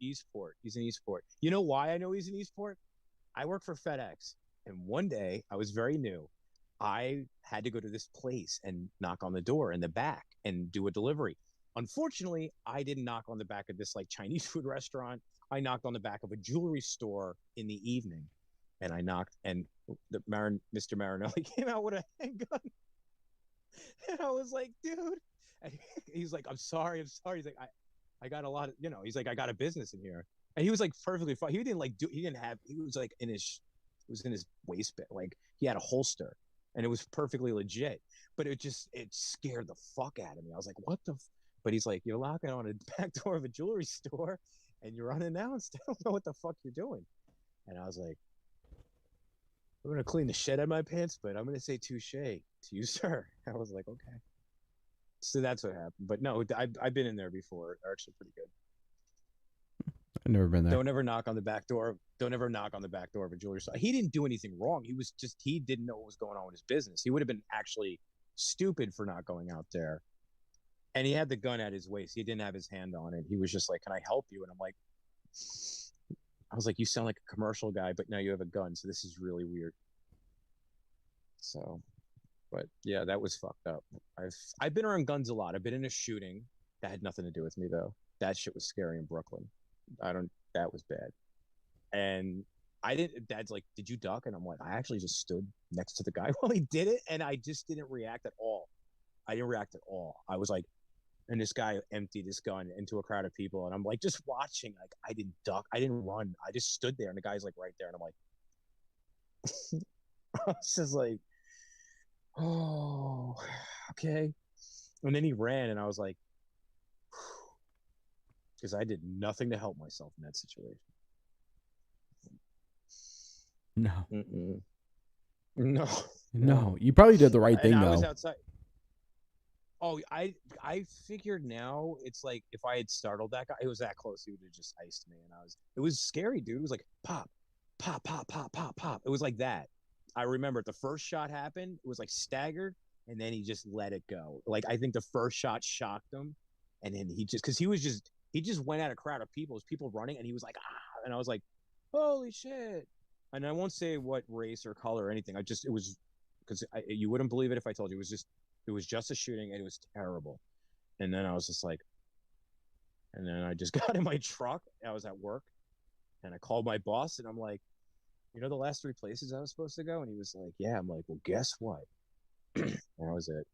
Eastport. He's in Eastport. You know why I know he's in Eastport? I work for FedEx, and one day I was very new. I had to go to this place and knock on the door in the back and do a delivery. Unfortunately, I didn't knock on the back of this like Chinese food restaurant. I knocked on the back of a jewelry store in the evening, and I knocked, and Mr. Marinelli came out with a handgun. And I was like, dude. And he's like, I'm sorry. He's like, I got a lot of, he's like, I got a business in here. And he was like perfectly fine. He didn't like he was like it was in his waistband. Like he had a holster and it was perfectly legit. But it scared the fuck out of me. I was like, what the? But he's like, you're locking on a back door of a jewelry store and you're unannounced. I don't know what the fuck you're doing. And I was like, I'm going to clean the shit out of my pants, but I'm going to say touche to you, sir. I was like, okay. So that's what happened. But no, I've been in there before. They're actually pretty good. I've never been there. Don't ever knock on the back door. Don't ever knock on the back door of a jewelry store. He didn't do anything wrong. He didn't know what was going on with his business. He would have been actually stupid for not going out there. And he had the gun at his waist. He didn't have his hand on it. He was just like, can I help you? And I'm like, I was like, you sound like a commercial guy, but now you have a gun. So this is really weird. So, but yeah, that was fucked up. I've been around guns a lot. I've been in a shooting that had nothing to do with me though. That shit was scary in Brooklyn. That was bad. And Dad's like, did you duck? And I'm like, I actually just stood next to the guy while he did it. And I just didn't react at all. I didn't react at all. I was like, and this guy emptied his gun into a crowd of people. And I'm like, just watching. Like, I didn't duck. I didn't run. I just stood there. And the guy's like right there. And I'm like, I was just like, oh, okay. And then he ran. And I was like, because I did nothing to help myself in that situation. No, Mm-mm. No, no. You probably did the right And thing I was though. outside. Oh, I figured now it's like if I had startled that guy, it was that close, he would have just iced me, and it was scary, dude. It was like pop, pop, pop, pop, pop, pop. It was like that. I remember the first shot happened. It was like staggered, and then he just let it go. Like I think the first shot shocked him, and then because he just went at a crowd of people, people running, and he was like ah, and I was like, holy shit. And I won't say what race or color or anything. It was because you wouldn't believe it if I told you it was just a shooting and it was terrible. And then I was just like, and then I just got in my truck. I was at work and I called my boss and I'm like, the last 3 places I was supposed to go? And he was like, yeah. I'm like, well, guess what? And that was it.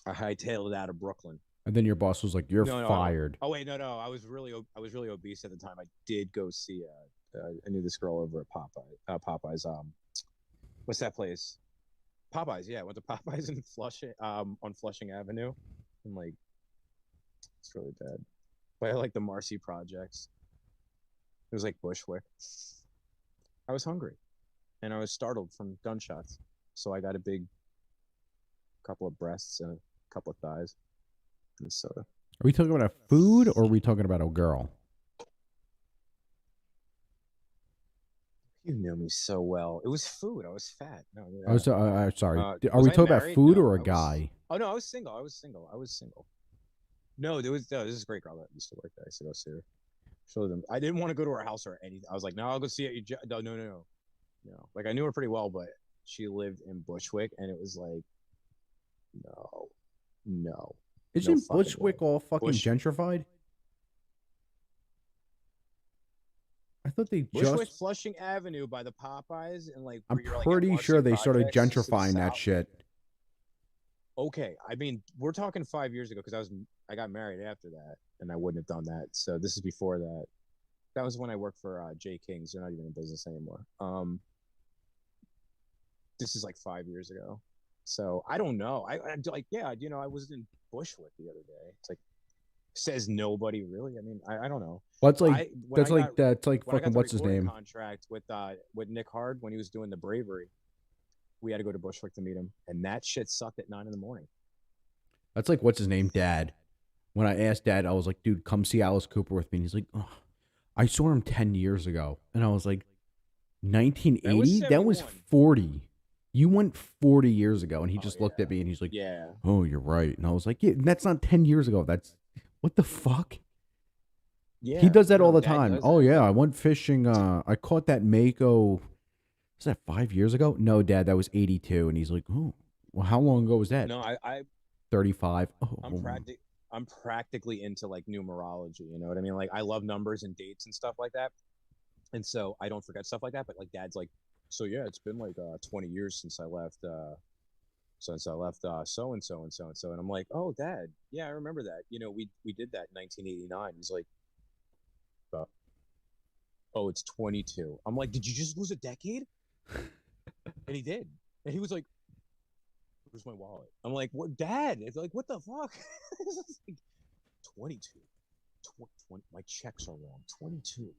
I hightailed it out of Brooklyn. And then your boss was like, "You're No. fired." Oh wait, no. I was really obese at the time. I did go see. I knew this girl over at Popeyes. What's that place? Popeyes. Yeah, I went to Popeyes in Flushing. On Flushing Avenue. I'm like, it's really bad. But I like the Marcy projects. It was like Bushwick. I was hungry, and I was startled from gunshots. So I got a big couple of breasts and a couple of thighs and soda. Are we talking about a food or are we talking about a girl? You know me so well. It was food. I was fat. No, I was sorry. Are was we I talking about married? food No, or a I was. guy? Oh no, I was single. I was single. No, this is a great girl that used to work there. I used to go see her. Show them. I didn't want to go to her house or anything. I was like, no, I'll go see it. No. Like I knew her pretty well, but she lived in Bushwick, and it was like, no, no. Isn't fucking Bushwick way. all fucking gentrified? I thought they Bushwick, just. Flushing Avenue by the Popeyes, and like I'm where you're like at pretty Marcy sure they started Projects to the gentrifying that south. shit. Okay, I mean, we're talking 5 years ago because I got married after that, and I wouldn't have done that. So this is before that. That was when I worked for J Kings. They're not even in business anymore. This is like 5 years ago. So I don't know. I like, yeah, I was in Bushwick the other day. It's like, says nobody really. I mean, I don't know. Well, that's like When I got fucking the what's his recording name? contract with Nick Hard when he was doing the Bravery, we had to go to Bushwick to meet him, and that shit sucked at 9 a.m. That's like what's his name, Dad. When I asked Dad, I was like, "Dude, come see Alice Cooper with me." And he's like, "Oh, I saw him 10 years ago," and I was like, "1980? That was 40. You went 40 years ago." And he just looked at me and he's like, yeah. "Oh, you're right." And I was like, "Yeah, that's not 10 years ago. That's what the fuck." Yeah, He does that all the Dad time. does Oh that. yeah, I went fishing. I caught that mako. Was that 5 years ago? No, Dad, that was 82. And he's like, "Oh, well, how long ago was that?" No, 35. Oh, I'm practically into like numerology. You know what I mean? Like I love numbers and dates and stuff like that, and so I don't forget stuff like that. But like Dad's like, so yeah, it's been like 20 years since I left. So and so and so and so and so, and I'm like, oh, Dad, yeah, I remember that. We did that in 1989. He's like, oh, it's 22. I'm like, did you just lose a decade? And he did. And he was like, where's my wallet? I'm like, what, Dad? It's like, what the fuck? It's like, 22. 20, my checks are wrong. 22.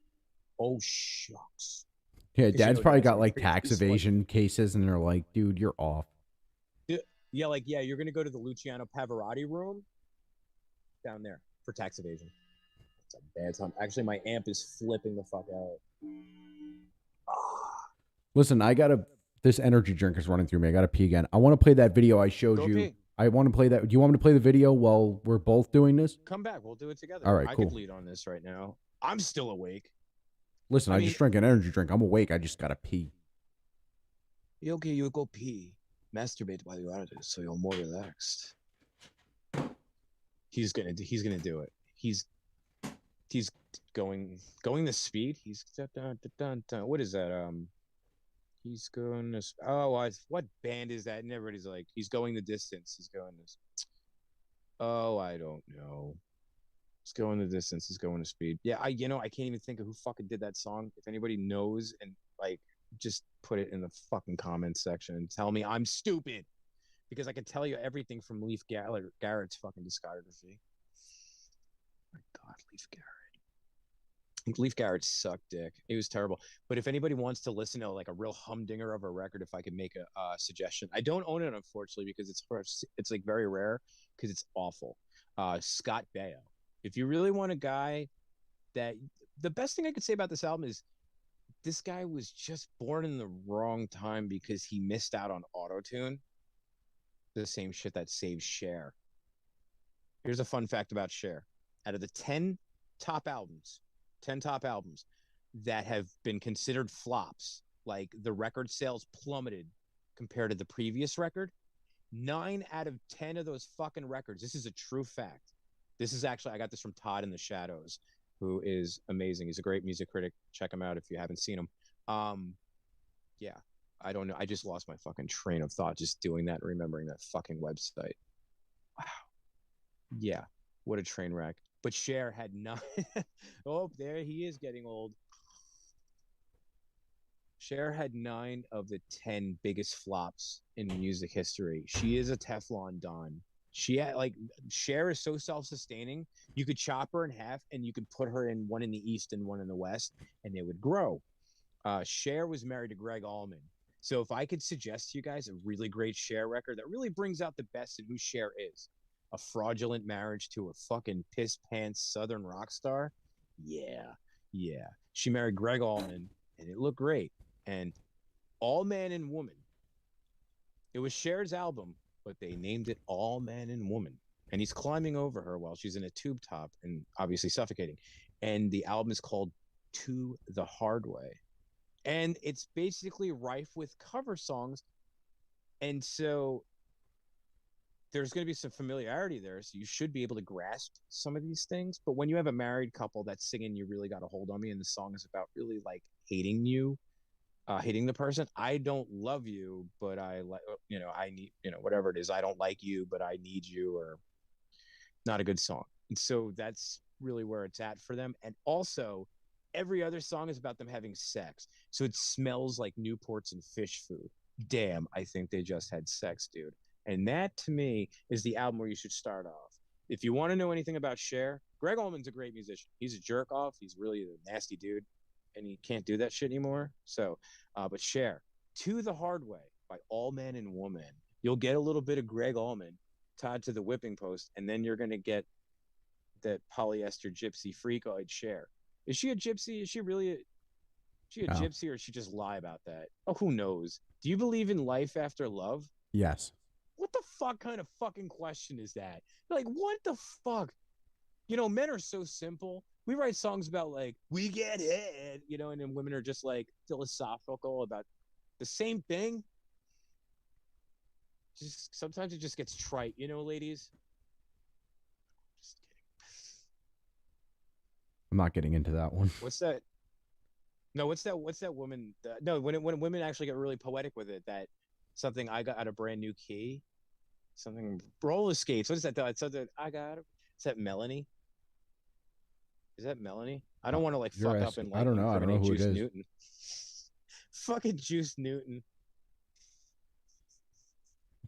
Oh, shucks. yeah, Dad's probably got like crazy. tax He's evasion cases, and they're like, "Dude, you're off." Yeah, you're going to go to the Luciano Pavarotti room down there for tax evasion. It's a bad time. Actually, my amp is flipping the fuck out. Listen, this energy drink is running through me. I gotta pee again. I want to play that video I showed you. Pee. I want to play that. Do you want me to play the video while we're both doing this? Come back. We'll do it together. All right, I cool. could lead on this right now. I'm still awake. Listen, I just drank an energy drink. I'm awake. I just gotta pee. Okay, you go pee. Masturbate while you are at it, so you're more relaxed. He's gonna do it. He's going the speed. He's what is that? He's going to. Oh, what band is that? And everybody's like, he's going the distance. He's going this. Oh, I don't know. He's going the distance. He's going to speed. Yeah, I can't even think of who fucking did that song. If anybody knows, and like, just put it in the fucking comments section and tell me I'm stupid, because I can tell you everything from Leif Garrett's fucking discography. My God, Leif Garrett. Leaf Garrett sucked dick. It was terrible. But if anybody wants to listen to like a real humdinger of a record, if I could make a suggestion, I don't own it unfortunately because it's like very rare because it's awful. Scott Baio. If you really want a guy that, the best thing I could say about this album is this guy was just born in the wrong time because he missed out on autotune. The same shit that saved Cher. Here's a fun fact about Cher. Out of the 10 top albums, 10 top albums that have been considered flops, like the record sales plummeted compared to the previous record, 9 out of 10 of those fucking records, this is a true fact. This is actually, I got this from Todd in the Shadows, who is amazing. He's a great music critic. Check him out if you haven't seen him. Yeah, I don't know. I just lost my fucking train of thought just doing that and remembering that fucking website. Wow. Yeah, what a train wreck. But Cher had 9. Oh, there he is getting old. Cher had 9 of the 10 biggest flops in music history. She is a Teflon Don. She had like, Cher is so self-sustaining. You could chop her in half and you could put her in one in the East and one in the West, and they would grow. Cher was married to Greg Allman. So if I could suggest to you guys a really great Cher record that really brings out the best in who Cher is, a fraudulent marriage to a fucking piss pants Southern rock star. Yeah. She married Greg Allman, and it looked great. And All Man and Woman. It was Cher's album, but they named it All Man and Woman. And he's climbing over her while she's in a tube top and obviously suffocating. And the album is called To the Hard Way. And it's basically rife with cover songs. And so there's going to be some familiarity there. So you should be able to grasp some of these things. But when you have a married couple that's singing You Really Got a Hold on Me, and the song is about really like hating you, hating the person, I don't love you, but I like, I need, whatever it is, I don't like you, but I need you, or not a good song. And so that's really where it's at for them. And also, every other song is about them having sex. So it smells like Newports and fish food. Damn, I think they just had sex, dude. And that, to me, is the album where you should start off. If you want to know anything about Cher, Greg Allman's a great musician. He's a jerk off. He's really a nasty dude, and he can't do that shit anymore. So, but Cher, To the Hard Way by All Man and Woman. You'll get a little bit of Greg Allman tied to the whipping post, and then you're going to get that polyester gypsy freakoid Cher. Is she a gypsy? Is she really a gypsy, or does she just lie about that? Oh, who knows? Do you believe in life after love? Yes. What the fuck kind of fucking question is that? Like, what the fuck? Men are so simple. We write songs about like, we get head, and then women are just like philosophical about the same thing. Just sometimes it just gets trite, ladies. Just kidding. I'm not getting into that one. What's that? No, what's that woman? No, when women actually get really poetic with it, that something I got a brand new key, something roller skates. What is that? It's something I got. Is that Melanie? Is that Melanie? I don't want to like fuck up and like. I don't know. I don't know who Juice it is. Newton. Fucking Juice Newton.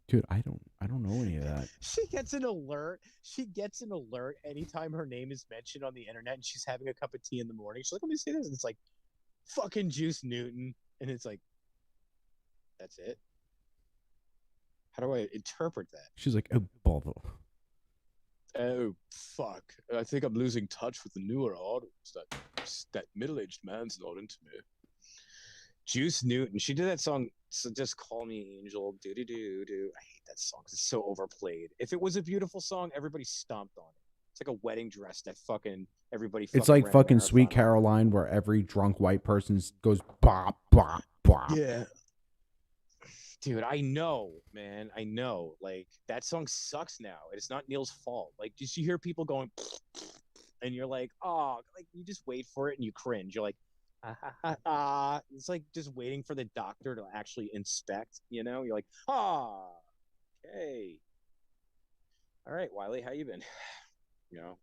Dude, I don't know any of that. She gets an alert. Anytime her name is mentioned on the internet, and she's having a cup of tea in the morning. She's like, "Let me see this." And it's like, fucking Juice Newton, and it's like, that's it. How do I interpret that? She's like, oh, bother. Oh, fuck. I think I'm losing touch with the newer audience. That middle-aged man's not into me. Juice Newton. She did that song, so Just Call Me Angel. Do-do-do-do. I hate that song because it's so overplayed. If it was a beautiful song, everybody stomped on it. It's like a wedding dress that fucking everybody fucking It's like ran a fucking Sweet marathon on. Caroline, where every drunk white person goes bop, bop, bop. Yeah. Dude, I know, man. I know. Like, that song sucks now. It's not Neil's fault. Like, just you hear people going, and you're like, oh, like, you just wait for it and you cringe. You're like, ah, ha, ha, ah. It's like just waiting for the doctor to actually inspect, You're like, okay. All right, Wiley, how you been?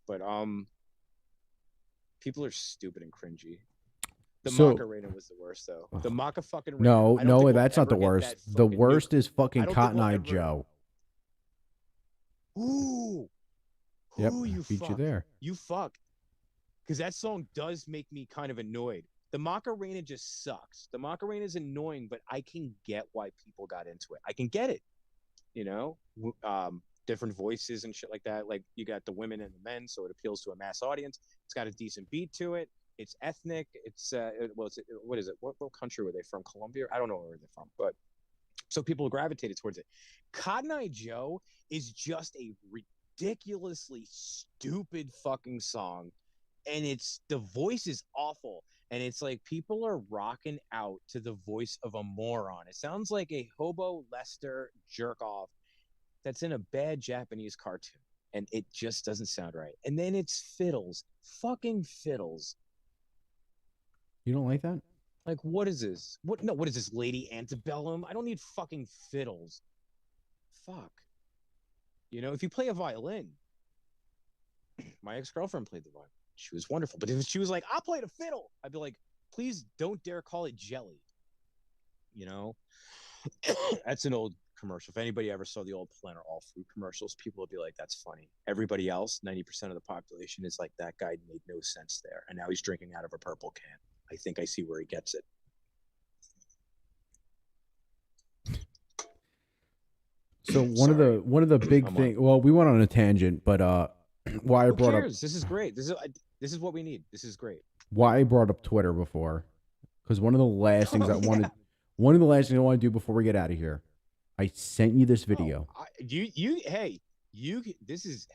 But people are stupid and cringy. The Macarena was the worst, though. The Maca fucking No, that's not the worst. The worst is fucking Cotton Eye Joe. Ooh. Yep, Ooh, you beat fuck. you there. You fuck. because that song does make me kind of annoyed. The Macarena just sucks. The Macarena is annoying, but I can get why people got into it. I can get it, you know, different voices and shit like that. Like you got the women and the men, so it appeals to a mass audience. It's got a decent beat to it. It's ethnic. It's what is it? What country were they from? Colombia? I don't know where they're from, but so people gravitated towards it. Cotton Eye Joe is just a ridiculously stupid fucking song, and it's the voice is awful, and it's like people are rocking out to the voice of a moron. It sounds like a hobo Lester jerk off that's in a bad Japanese cartoon, and it just doesn't sound right. And then it's fiddles, fucking fiddles. You don't like that? Like, what is this? What is this, Lady Antebellum? I don't need fucking fiddles. Fuck. You know, if you play a violin, my ex-girlfriend played the violin. She was wonderful. But if she was like, I'll play the fiddle, I'd be like, please don't dare call it jelly. You know? That's an old commercial. If anybody ever saw the old Planner All Fruit commercials, people would be like, that's funny. Everybody else, 90% of the population is like, that guy made no sense there. And now he's drinking out of a purple can. I think I see where he gets it. So one of the big things. Well, we went on a tangent, but why I brought up this is great. This is what we need. This is great. Why I brought up Twitter before, because one of the last things I wanted, one of the last things I want to do before we get out of here, I sent you this video. This is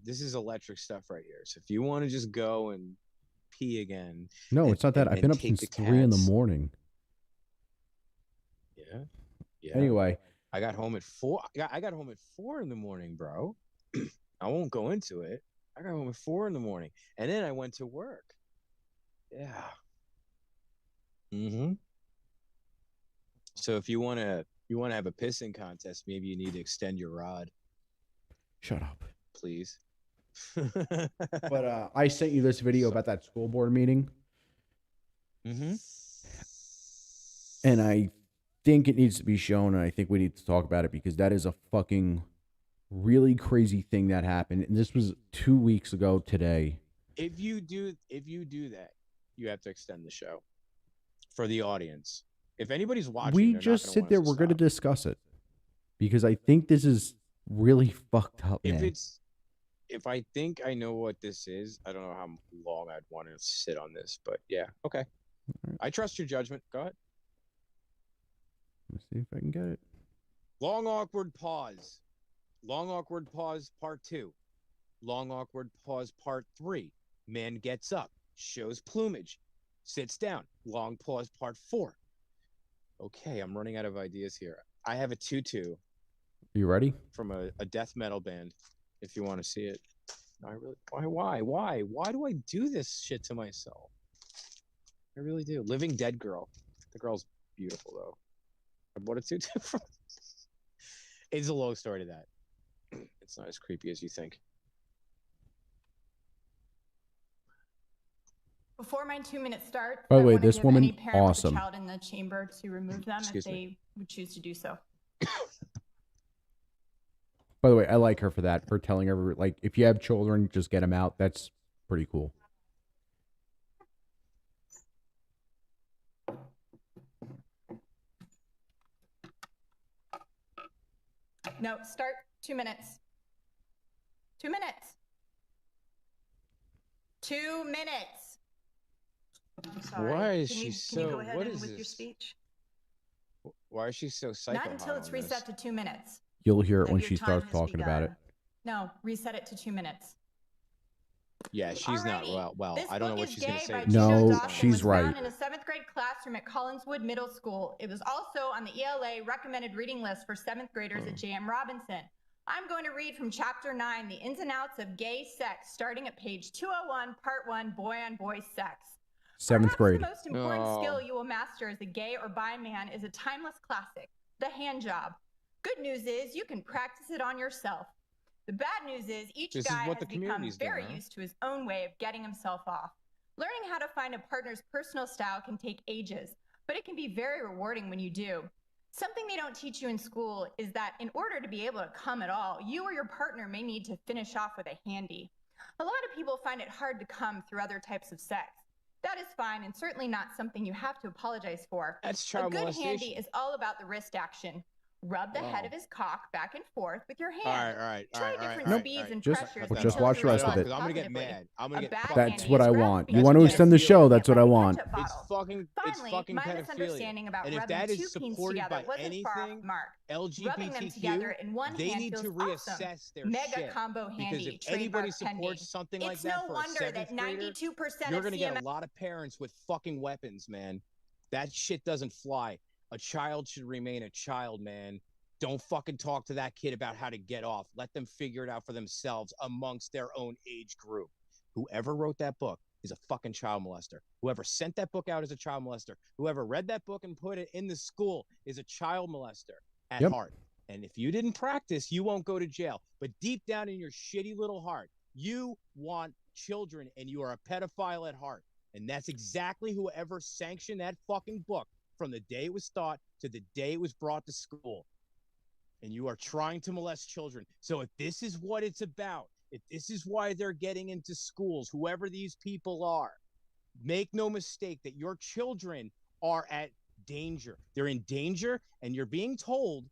this is electric stuff right here. So if you want to just go and pee again. No, it's not that. I've been up since 3 in the morning. Yeah. Anyway, I got home at 4. I got home at 4 in the morning, bro. I won't go into it. I got home at 4 in the morning, and then I went to work. Yeah. So if you want to have a pissing contest, maybe you need to extend your rod. Shut up, please. But I sent you this video about that school board meeting. And I think it needs to be shown, and I think we need to talk about it because that is a fucking really crazy thing that happened. And this was 2 weeks ago today. If you do that, you have to extend the show for the audience. If anybody's watching, we just sit there. We're going to discuss it because I think this is really fucked up, man. If I think I know what this is, I don't know how long I'd want to sit on this, but yeah, okay. Right. I trust your judgment. Go ahead. Let's see if I can get it. Long awkward pause. Long awkward pause part 2. Long awkward pause part 3. Man gets up, shows plumage, sits down. Long pause part 4. Okay, I'm running out of ideas here. I have a tutu. You ready? From a death metal band. If you want to see it. Why do I do this shit to myself? I really do. Living Dead girl. The girl's beautiful though. I bought a tutu from. It's a long story to that. It's not as creepy as you think. Before my 2-minute start, by the way, this woman, any parent awesome. With a child in the chamber to remove them if they would choose to do so. By the way, I like her for that, for telling everyone, like, if you have children, just get them out. That's pretty cool. No, start 2 minutes. 2 minutes. 2 minutes. I'm sorry. Why is can she you, so? Can you go ahead what and is with this? your speech? Why is she so psycho? Not until it's reset to 2 minutes. You'll hear it That when your she time starts has talking about it. begun. No, reset it to 2 minutes. Yeah, she's not well. This I don't know book what is she's gonna Gay say. by No, Gina Dawson she's was right. found in a 7th grade classroom at Collinswood Middle School. It was also on the ELA recommended reading list for 7th graders at J.M. Robinson. I'm going to read from Chapter 9, The Ins and Outs of Gay Sex, starting at page 201, Part 1, Boy-on-Boy Sex. 7th grade. The most important skill you will master as a gay or bi man is a timeless classic, the hand job. Good news is you can practice it on yourself. The bad news is each guy has become very used to his own way of getting himself off. Learning how to find a partner's personal style can take ages, but it can be very rewarding when you do. Something they don't teach you in school is that in order to be able to come at all, you or your partner may need to finish off with a handy. A lot of people find it hard to come through other types of sex. That is fine and certainly not something you have to apologize for. That's child molestation. A good handy is all about the wrist action. Rub the head of his cock back and forth with your hand. All right. Try different speeds and Just- pressures. just until watch the you rest of it. Because I'm gonna get mad. I'm gonna A get bad fucking That's handy what is I grasp want. because You want to you extend the just show? feel That's what I like a want. ketchup bottle. It's fucking Finally, my pedophilia. misunderstanding about And if rubbing that is two peens supported together by wasn't far off anything, the mark. Rubbing them together LGBTQ, in one they hand need to feels reassess awesome. their Mega shit. combo Because handy. if anybody Trademark pending. supports something like It's that no for a wonder that 7th grader, 92% you're of gonna get CMS a lot of parents with fucking weapons, man. That shit doesn't fly. A child should remain a child, man. Don't fucking talk to that kid about how to get off. Let them figure it out for themselves amongst their own age group. Whoever wrote that book is a fucking child molester. Whoever sent that book out is a child molester. Whoever read that book and put it in the school is a child molester at heart. And if you didn't practice, you won't go to jail. But deep down in your shitty little heart, you want children and you are a pedophile at heart. And that's exactly whoever sanctioned that fucking book from the day it was thought to the day it was brought to school. And you are trying to molest children. So if this is what it's about, if this is why they're getting into schools, whoever these people are, make no mistake that your children are at danger. They're in danger, and you're being told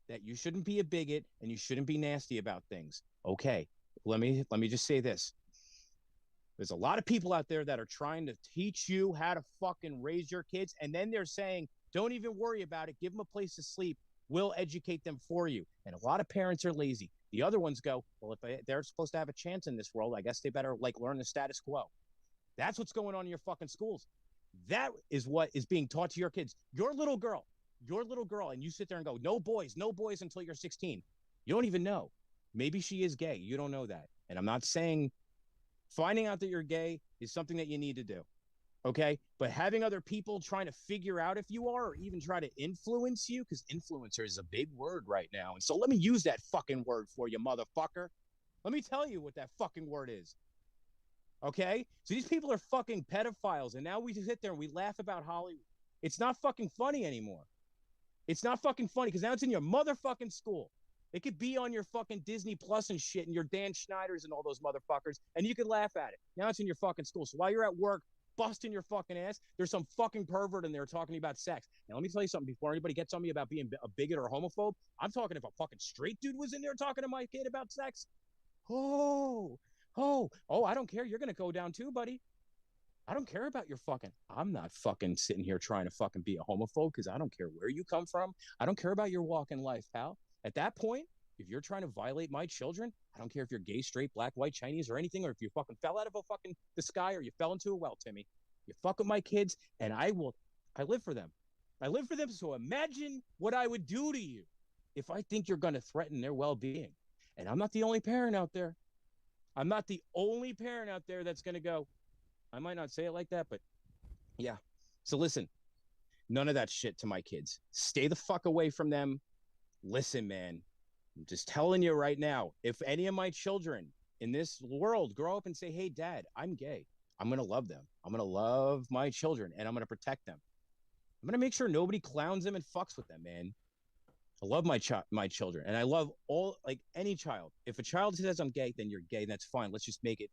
that you shouldn't be a bigot and you shouldn't be nasty about things. Okay, let me just say this. There's a lot of people out there that are trying to teach you how to fucking raise your kids, and then they're saying, don't even worry about it. Give them a place to sleep. We'll educate them for you. And a lot of parents are lazy. The other ones go, well, if they're supposed to have a chance in this world, I guess they better learn the status quo. That's what's going on in your fucking schools. That is what is being taught to your kids. Your little girl, and you sit there and go, no boys until you're 16. You don't even know. Maybe she is gay. You don't know that. And I'm not saying finding out that you're gay is something that you need to do. Okay, but having other people trying to figure out if you are, or even try to influence you, because influencer is a big word right now. And so let me use that fucking word for you, motherfucker. Let me tell you what that fucking word is. Okay, so these people are fucking pedophiles, and now we sit there and we laugh about Hollywood. It's not fucking funny anymore. It's not fucking funny because now it's in your motherfucking school. It could be on your fucking Disney Plus and shit, and your Dan Schneiders and all those motherfuckers, and you could laugh at it. Now it's in your fucking school. So while you're at work busting your fucking ass, there's some fucking pervert in there talking about sex. Now let me tell you something before anybody gets on me about being a bigot or a homophobe. I'm talking if a fucking straight dude was in there talking to my kid about sex. Oh, I don't care. You're gonna go down too, buddy. I don't care about your fucking. I'm not fucking sitting here trying to fucking be a homophobe because I don't care where you come from. I don't care about your walk in life, pal. At that point, if you're trying to violate my children, I don't care if you're gay, straight, black, white, Chinese, or anything, or if you fucking fell out of the sky or you fell into a well, Timmy. You fuck with my kids, and I live for them. I live for them, so imagine what I would do to you if I think you're going to threaten their well-being. And I'm not the only parent out there. I'm not the only parent out there that's going to go, I might not say it like that, but yeah. So listen, none of that shit to my kids. Stay the fuck away from them. Listen, man, I'm just telling you right now, if any of my children in this world grow up and say, hey, Dad, I'm gay, I'm going to love them. I'm going to love my children, and I'm going to protect them. I'm going to make sure nobody clowns them and fucks with them, man. I love my children, and I love any child. If a child says I'm gay, then you're gay, and that's fine. Let's just make it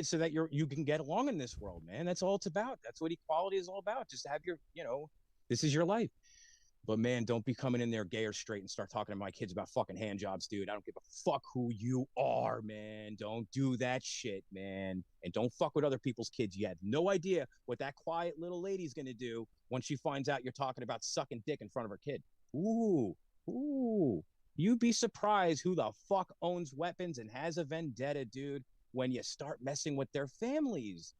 so that you can get along in this world, man. That's all it's about. That's what equality is all about. Just have your, this is your life. But man, don't be coming in there gay or straight and start talking to my kids about fucking hand jobs, dude. I don't give a fuck who you are, man. Don't do that shit, man. And don't fuck with other people's kids. You have no idea what that quiet little lady's gonna do when she finds out you're talking about sucking dick in front of her kid. Ooh. You'd be surprised who the fuck owns weapons and has a vendetta, dude, when you start messing with their families.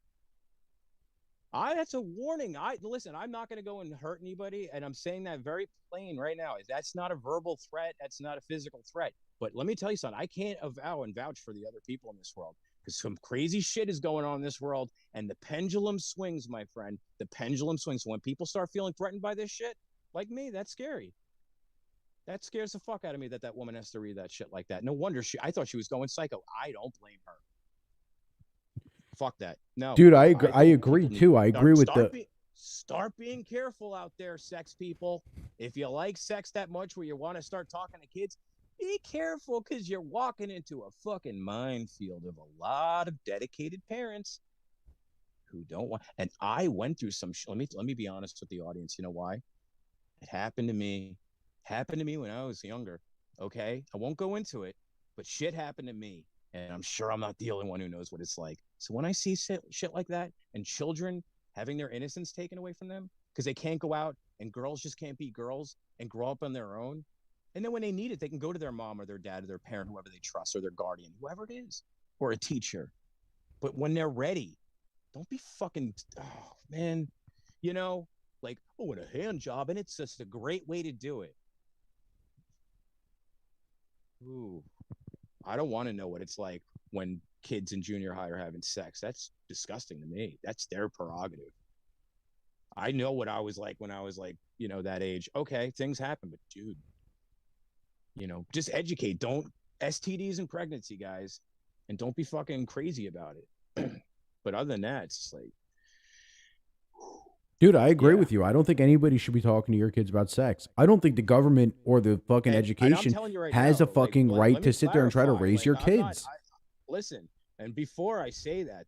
That's a warning. Listen, I'm not going to go and hurt anybody, and I'm saying that very plain right now. That's not a verbal threat. That's not a physical threat. But let me tell you something. I can't avow and vouch for the other people in this world because some crazy shit is going on in this world, and the pendulum swings, my friend. The pendulum swings. So when people start feeling threatened by this shit, like me, that's scary. That scares the fuck out of me that woman has to read that shit like that. No wonder I thought she was going psycho. I don't blame her. Fuck that. No, dude, I agree too. I agree with start being careful out there, sex people. If you like sex that much where you want to start talking to kids, Be careful, because you're walking into a fucking minefield of a lot of dedicated parents who don't want. And I went through some. Let me be honest with the audience. You know why? It happened to me. Happened to me when I was younger. Okay, I won't go into it, but shit happened to me, and I'm sure I'm not the only one who knows what it's like. So when I see shit like that, and children having their innocence taken away from them because they can't go out, and girls just can't be girls and grow up on their own, and then when they need it, they can go to their mom or their dad or their parent, whoever they trust, or their guardian, whoever it is, or a teacher. But when they're ready, don't be fucking, oh man, you know, like, oh, and a hand job, and it's just a great way to do it. Ooh, I don't want to know what it's like when kids in junior high are having sex. That's disgusting to me. That's their prerogative. I know what I was like when I was like, that age. Okay, things happen, but dude, just educate. Don't STDs and pregnancy, guys, and don't be fucking crazy about it. But other than that, it's just like, dude, I agree with you. I don't think anybody should be talking to your kids about sex. I don't think the government or the fucking education has a fucking right to sit there and try to raise your kids. Listen, and before I say that,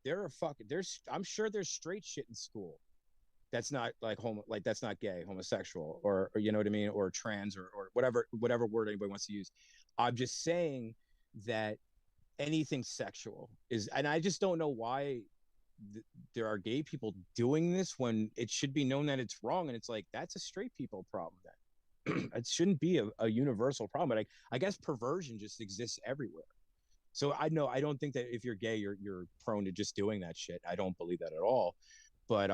I'm sure there's straight shit in school that's not like that's not gay, homosexual, or you know what I mean, or trans, or whatever word anybody wants to use. I'm just saying that anything sexual is, and I just don't know why there are gay people doing this when it should be known that it's wrong. And it's like, that's a straight people problem. Then it shouldn't be a universal problem. But I guess perversion just exists everywhere. So I don't think that if you're gay, you're prone to just doing that shit. I don't believe that at all. But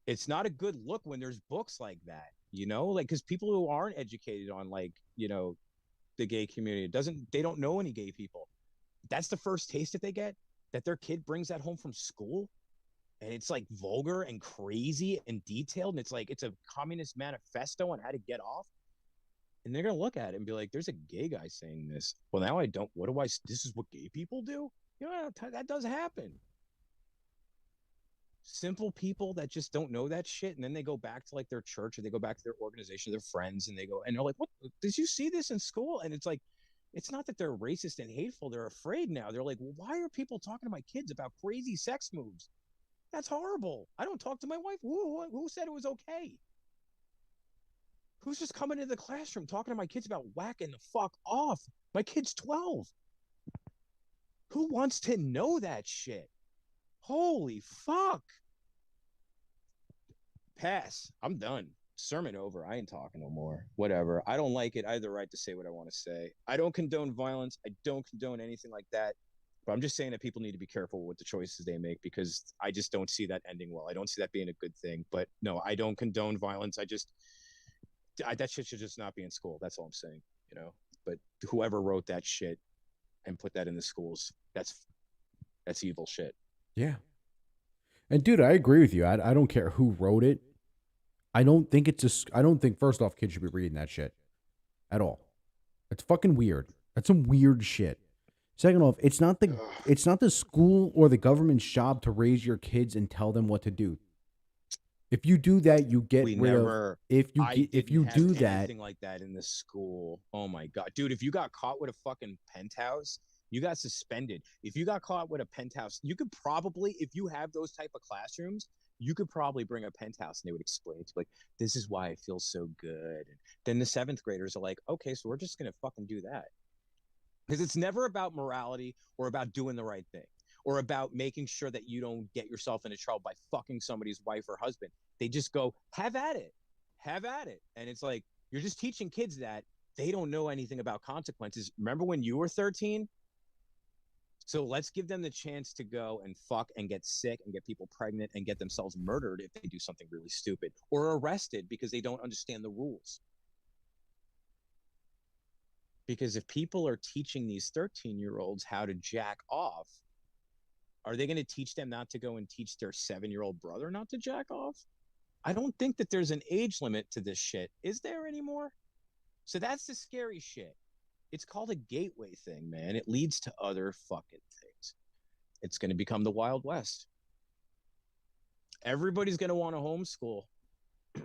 it's not a good look when there's books like that, like, because people who aren't educated on, like, the gay community they don't know any gay people. That's the first taste that they get, that their kid brings that home from school, and it's like vulgar and crazy and detailed, and it's like it's a communist manifesto on how to get off, and they're gonna look at it and be like, there's a gay guy saying this. Well, now this is what gay people do? That does happen. Simple people that just don't know that shit, and then they go back to like their church, or they go back to their organization, their friends, and they're like, what, did you see this in school? And it's like, it's not that they're racist and hateful. They're afraid now. They're like, well, why are people talking to my kids about crazy sex moves? That's horrible. I don't talk to my wife. Who said it was okay? Who's just coming into the classroom talking to my kids about whacking the fuck off? My kid's 12. Who wants to know that shit? Holy fuck. Pass. I'm done. Sermon over. I ain't talking no more. Whatever. I don't like it. I have the right to say what I want to say. I don't condone violence. I don't condone anything like that. But I'm just saying that people need to be careful with the choices they make, because I just don't see that ending well. I don't see that being a good thing. But no, I don't condone violence. That shit should just not be in school. That's all I'm saying, But whoever wrote that shit and put that in the schools, that's evil shit. Yeah. And dude, I agree with you. I don't care who wrote it. I don't think first off, kids should be reading that shit at all. It's fucking weird. That's some weird shit. Second off, it's not the school or the government's job to raise your kids and tell them what to do. If you do that, you get if you do that, anything like that in the school. Oh my god, dude! If you got caught with a fucking penthouse, you got suspended. If you got caught with a penthouse, you could probably, if you have those type of classrooms, you could probably bring a penthouse and they would explain to like, this is why I feel so good. And then the 7th graders are like, okay, so we're just gonna fucking do that. Because it's never about morality or about doing the right thing or about making sure that you don't get yourself into trouble by fucking somebody's wife or husband. They just go, have at it. And it's like, you're just teaching kids that they don't know anything about consequences. Remember when you were 13? So let's give them the chance to go and fuck and get sick and get people pregnant and get themselves murdered if they do something really stupid, or arrested because they don't understand the rules. Because if people are teaching these 13-year-olds how to jack off, are they going to teach them not to go and teach their 7-year-old brother not to jack off? I don't think that there's an age limit to this shit. Is there anymore? So that's the scary shit. It's called a gateway thing, man. It leads to other fucking things. It's going to become the Wild West. Everybody's going to want to homeschool.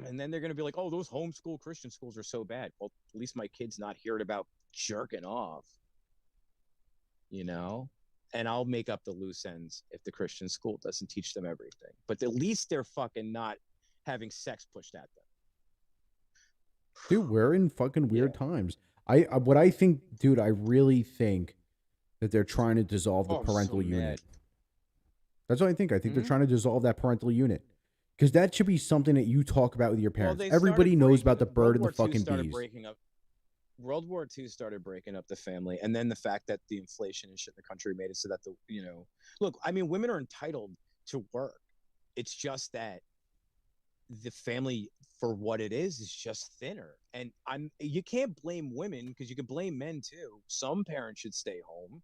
And then they're going to be like, oh, those homeschool Christian schools are so bad. Well, at least my kid's not hearing about jerking off, you know? And I'll make up the loose ends if the Christian school doesn't teach them everything. But at least they're fucking not having sex pushed at them. Dude, we're in fucking weird times. What I think, dude, I really think that they're trying to dissolve the parental unit. That's what I think. I think they're trying to dissolve that parental unit. Because that should be something that you talk about with your parents. Everybody knows about the bird and the fucking bees. World War II started breaking up the family, and then the fact that the inflation and shit in the country made it so that look, I mean, women are entitled to work. It's just that the family, for what it is just thinner. And you can't blame women because you can blame men too. Some parents should stay home.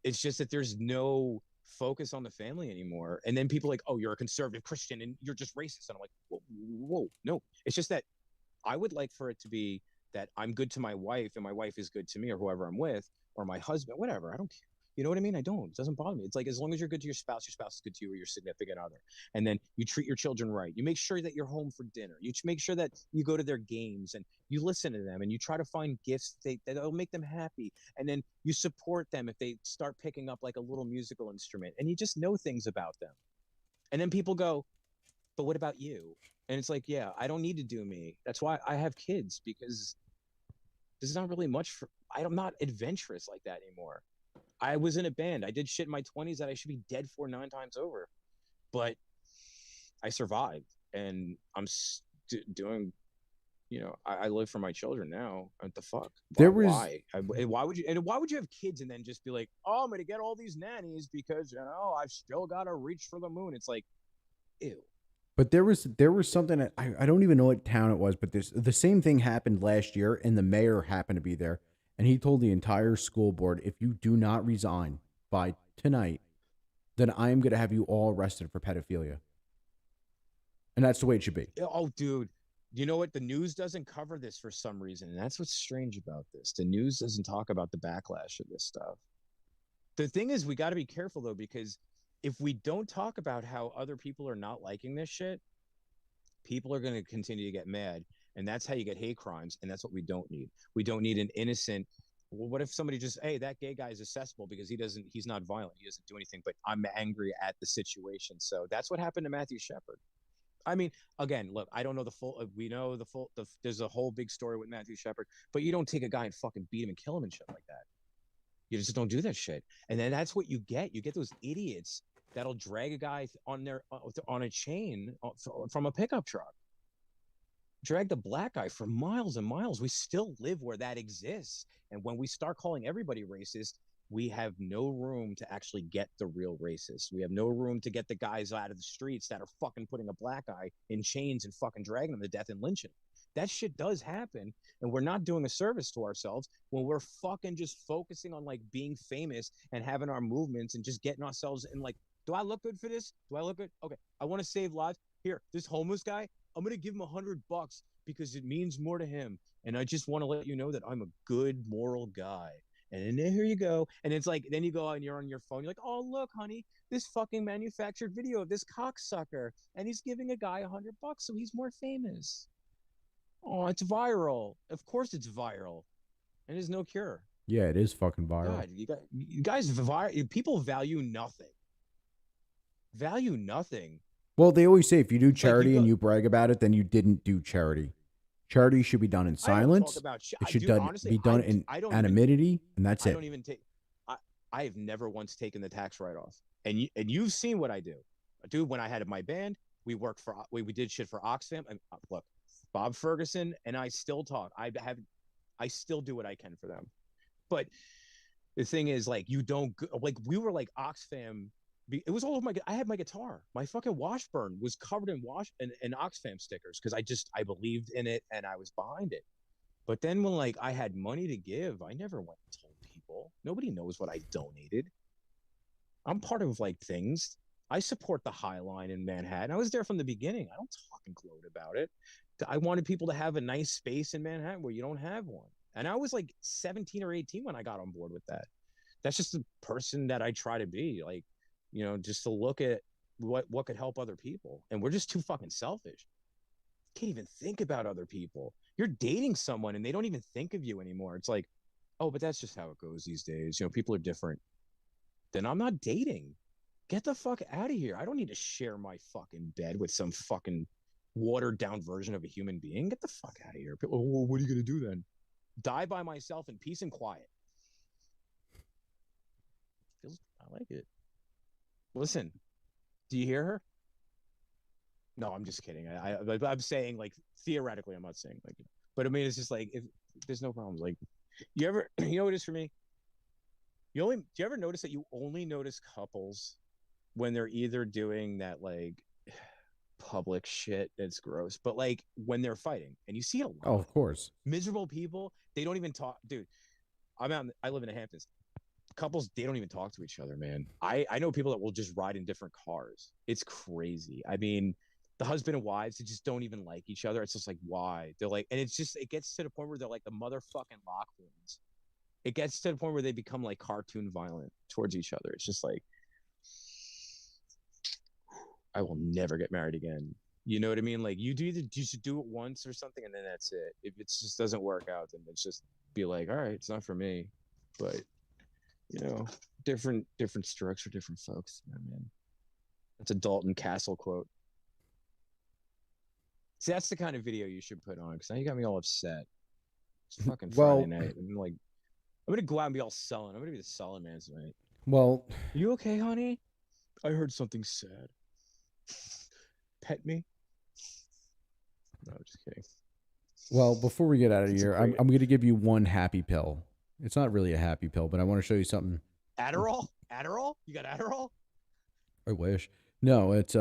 It's just that there's no focus on the family anymore. And then people are like, oh, you're a conservative Christian and you're just racist. And I'm like, whoa, no. It's just that I would like for it to be that I'm good to my wife and my wife is good to me, or whoever I'm with, or my husband, whatever. I don't care. You know what I mean? It doesn't bother me. It's like, as long as you're good to your spouse is good to you, or your significant other. And then you treat your children right. You make sure that you're home for dinner. You make sure that you go to their games and you listen to them and you try to find gifts that'll make them happy. And then you support them if they start picking up like a little musical instrument, and you just know things about them. And then people go, but what about you? And it's like, yeah, I don't need to do me. That's why I have kids, because there's not really much I'm not adventurous like that anymore. I was in a band. I did shit in my 20s that I should be dead for 9 times over. But I survived, and I'm doing, I live for my children now. What the fuck? Why? Why would you have kids and then just be like, oh, I'm going to get all these nannies because, I've still got to reach for the moon. It's like, ew. But there was something that I don't even know what town it was, but the same thing happened last year, and the mayor happened to be there. And he told the entire school board, if you do not resign by tonight, then I am going to have you all arrested for pedophilia. And that's the way it should be. Oh, dude. You know what? The news doesn't cover this for some reason. And that's what's strange about this. The news doesn't talk about the backlash of this stuff. The thing is, we got to be careful, though, because if we don't talk about how other people are not liking this shit, people are going to continue to get mad. And that's how you get hate crimes. And that's what we don't need. We don't need an innocent. Well, what if somebody just, hey, that gay guy is accessible because he's not violent. He doesn't do anything, but I'm angry at the situation. So that's what happened to Matthew Shepard. I mean, again, look, I don't know the full, we know there's a whole big story with Matthew Shepard, but you don't take a guy and fucking beat him and kill him and shit like that. You just don't do that shit. And then that's what you get. You get those idiots that'll drag a guy on a chain from a pickup truck. Drag the black guy for miles and miles. We still live where that exists. And when we start calling everybody racist, we have no room to actually get the real racists. We have no room to get the guys out of the streets that are fucking putting a black guy in chains and fucking dragging him to death and lynching. That shit does happen. And we're not doing a service to ourselves when we're fucking just focusing on like being famous and having our movements and just getting ourselves in like, do I look good for this? Do I look good? Okay. I want to save lives. Here, this homeless guy, I'm going to give him $100 because it means more to him. And I just want to let you know that I'm a good moral guy. And then here you go. And it's like, then you go out and you're on your phone. You're like, oh, look, honey, this fucking manufactured video of this cocksucker. And he's giving a guy $100 so he's more famous. Oh, it's viral. Of course it's viral. And there's no cure. Yeah, it is fucking viral. God, you guys, people value nothing. Value nothing. Well, they always say if you do charity and you brag about it, then you didn't do charity. Charity should be done in silence. It should be done in anonymity, and that's it. I don't even take. I have never once taken the tax write-off, and you've seen what I do. Dude, when I had my band, we did shit for Oxfam. And look, Bob Ferguson and I still talk. I still do what I can for them, but the thing is, like, you don't like. We were like Oxfam. It was all of my. I had my guitar. My fucking Washburn was covered in Oxfam stickers because I believed in it and I was behind it. But then when like I had money to give, I never went and told people. Nobody knows what I donated. I'm part of like things. I support the High Line in Manhattan. I was there from the beginning. I don't fucking gloat about it. I wanted people to have a nice space in Manhattan where you don't have one. And I was like 17 or 18 when I got on board with that. That's just the person that I try to be. Like, just to look at what could help other people. And we're just too fucking selfish. Can't even think about other people. You're dating someone and they don't even think of you anymore. It's like, oh, but that's just how it goes these days. You know, people are different. Then I'm not dating. Get the fuck out of here. I don't need to share my fucking bed with some fucking watered down version of a human being. Get the fuck out of here. People, oh, well, what are you going to do then? Die by myself in peace and quiet. I like it. Listen, do you hear her? No, I'm just kidding. I'm saying, like, theoretically, I'm not saying, like, but I mean, it's just like, if there's no problems. Like, you know what it is for me? Do you ever notice that you only notice couples when they're either doing that, like, public shit that's gross, but like when they're fighting, and you see it a lot. Oh, of course. Miserable people, they don't even talk. Dude, I live in the Hamptons. Couples, they don't even talk to each other, man. I know people that will just ride in different cars. It's crazy. I mean, the husband and wives, they just don't even like each other. It's just like, why? They're like, and it gets to the point where they're like the motherfucking Lockhorns. It gets to the point where they become like cartoon violent towards each other. It's just like, I will never get married again. You know what I mean? Like, you should do it once or something, and then that's it. If it just doesn't work out, then it's just be like, all right, it's not for me. But, you know, different strokes for different folks. You know, man. That's a Dalton Castle quote. See, that's the kind of video you should put on, because now you got me all upset. It's fucking Friday night. I'm like, I'm gonna go out and be all sullen. I'm gonna be the sullen man tonight. Well, you okay, honey? I heard something sad. Pet me? No, just kidding. Well, before we get out of here, I'm going to give you one happy pill. It's not really a happy pill, but I want to show you something. Adderall? You got Adderall? I wish. No, it's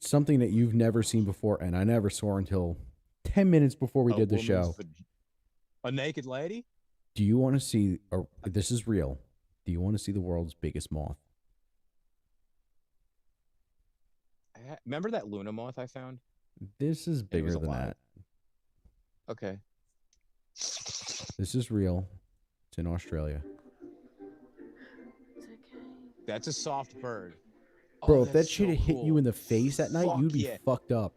something that you've never seen before, and I never saw until 10 minutes before we did the show. A naked lady? Do you want to see? This is real. Do you want to see the world's biggest moth? Remember that Luna moth I found? This is bigger than that. Okay. This is real. It's in Australia. It's okay. That's a soft bird. Bro, if that shit had hit you in the face at night, you'd be fucked up.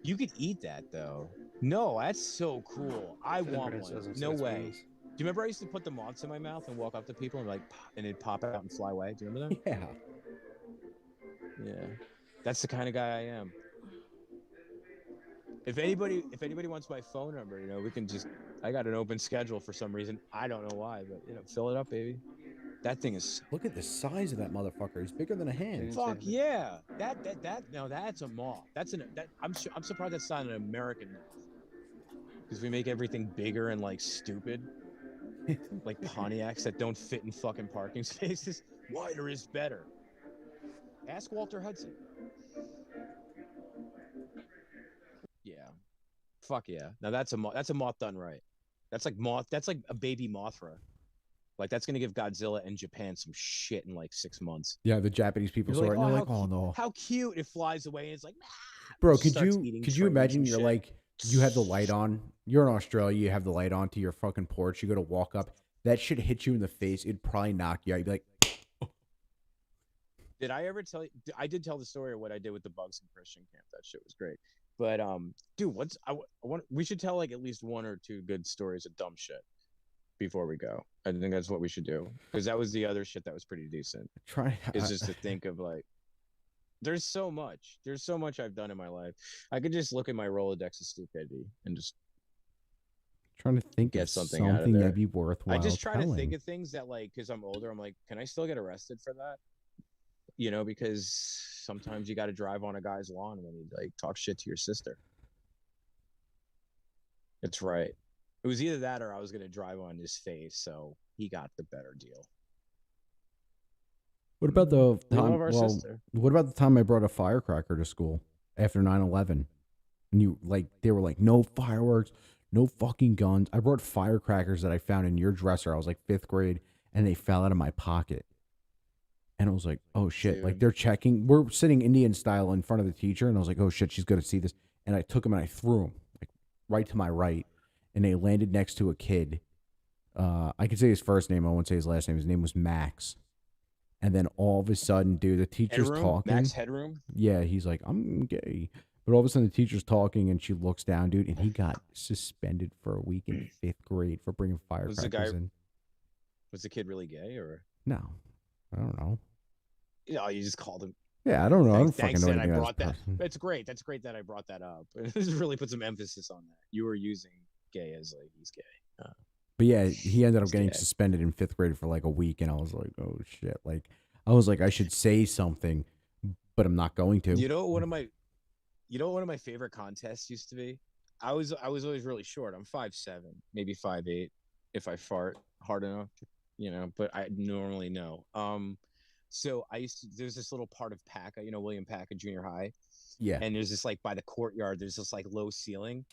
You could eat that, though. No, that's so cool. I want one. No way. Do you remember I used to put the moths in my mouth and walk up to people and it'd pop out and fly away? Do you remember that? Yeah. Yeah. That's the kind of guy I am. If anybody wants my phone number, you know, we can just, I got an open schedule for some reason. I don't know why, but, you know, fill it up, baby. That thing is. Look at the size of that motherfucker. He's bigger than a hand. Fuck yeah. No, that's a moth. I'm surprised that's not an American moth. Because we make everything bigger and like stupid. Like Pontiacs that don't fit in fucking parking spaces. Wider is better. Ask Walter Hudson. Yeah. Fuck yeah. Now that's a moth done right. That's like a baby Mothra. Like, that's gonna give Godzilla and Japan some shit in like 6 months. Yeah, the Japanese people saw it and they're like, oh no. How cute. It flies away and it's like, bro, could you imagine you're like, you have the light on, you're in Australia, you have the light on to your fucking porch, you go to walk up, that shit hits you in the face, it'd probably knock you out. You'd be like, Did I ever tell you? I did tell the story of what I did with the bugs in Christian camp. That shit was great. But dude, we should tell like at least one or two good stories of dumb shit before we go. I think that's what we should do, because that was the other shit that was pretty decent. Is just to think of like, there's so much I've done in my life. I could just look at my Rolodex of stupidity and just trying to think get of something out of there. that'd be worthwhile. I just try to think of things that, like, because I'm older, I'm like, can I still get arrested for that? You know, because sometimes you got to drive on a guy's lawn when he like talks shit to your sister. It's right. It was either that or I was going to drive on his face, so he got the better deal. What about the time? Sister. What about the time I brought a firecracker to school after 9/11? And they were like, no fireworks, no fucking guns. I brought firecrackers that I found in your dresser. I was like 5th grade, and they fell out of my pocket. And I was like, oh shit! Dude. Like, they're checking. We're sitting Indian style in front of the teacher, and I was like, oh shit, she's gonna see this. And I took them and I threw them like right to my right, and they landed next to a kid. I could say his first name. I won't say his last name. His name was Max. And then all of a sudden, dude, the teacher's talking. Max Headroom. Yeah, he's like, I'm gay. But all of a sudden, the teacher's talking, and she looks down, dude, and he got suspended for a week in 5th grade for bringing firecrackers in. Was the kid really gay or? No, I don't know. No, you just called him. Yeah, I don't know. I don't Thanks fucking know that I anything brought about that. this person. It's great. That's great that I brought that up. This really put some emphasis on that. You were using gay as like he's gay. But yeah, he ended up He's getting gay. suspended in 5th grade for like a week, and I was like, oh shit! Like, I was like, I should say something, but I'm not going to. You know what one of my favorite contests used to be? I was always really short. I'm 5'7", maybe 5'8", if I fart hard enough, but I normally no. So there's this little part of PACA, William PACA Junior High. Yeah. And there's this like by the courtyard, there's this like low ceiling.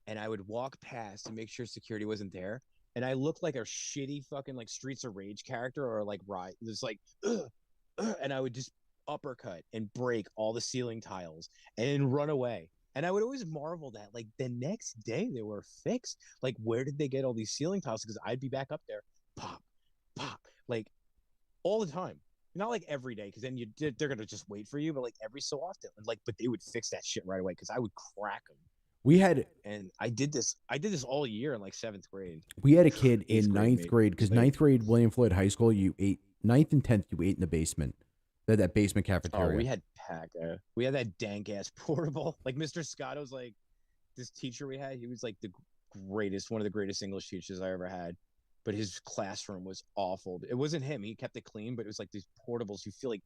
And I would walk past to make sure security wasn't there. And I looked like a shitty fucking like Streets of Rage character or like there's like, and I would just uppercut and break all the ceiling tiles and run away. And I would always marvel that like the next day they were fixed. Like, where did they get all these ceiling tiles? Because I'd be back up there, pop, pop, like all the time. Not like every day, because then they're gonna just wait for you, but like every so often, like, but they would fix that shit right away because I would crack them. And I did this all year in like 7th grade. We had a kid in grade, 9th grade, because 9th grade, William Floyd High School, you ate 9th and 10th, you ate in the basement. They had that basement cafeteria. Oh, we had PACA. We had that dank ass portable. Like Mr. Scott was like this teacher we had. He was like one of the greatest English teachers I ever had. But his classroom was awful. It wasn't him. He kept it clean, but it was like these portables. You feel like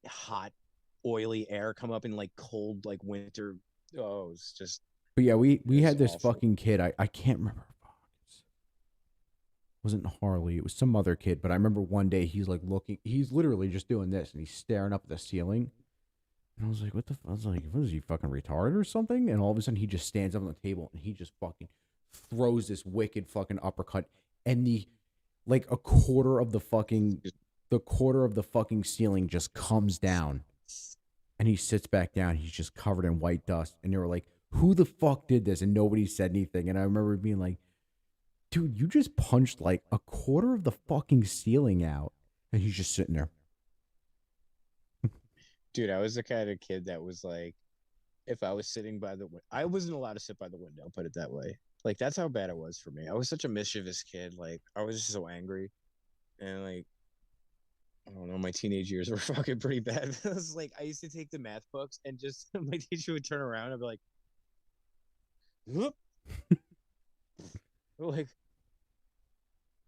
hot, oily air come up in like cold, like winter. Oh, it's just. But yeah, we had this awful. fucking kid. I can't remember. It wasn't Harley. It was some other kid. But I remember one day he's like looking. He's literally just doing this, and he's staring up at the ceiling. And I was like, what the? I was like, what is he fucking retarded or something? And all of a sudden he just stands up on the table and he just fucking throws this wicked fucking uppercut, and like a quarter of the fucking ceiling just comes down, and he sits back down. He's just covered in white dust, and they were like, who the fuck did this? And nobody said anything. And I remember being like, dude, you just punched like a quarter of the fucking ceiling out. And he's just sitting there. Dude, I was the kind of kid that was like, if I was sitting by the window, I wasn't allowed to sit by the window, put it that way. Like, that's how bad it was for me. I was such a mischievous kid. Like, I was just so angry. And like, I don't know, my teenage years were fucking pretty bad. I was like, I used to take the math books and just, my teacher would turn around and be like, whoop. Like,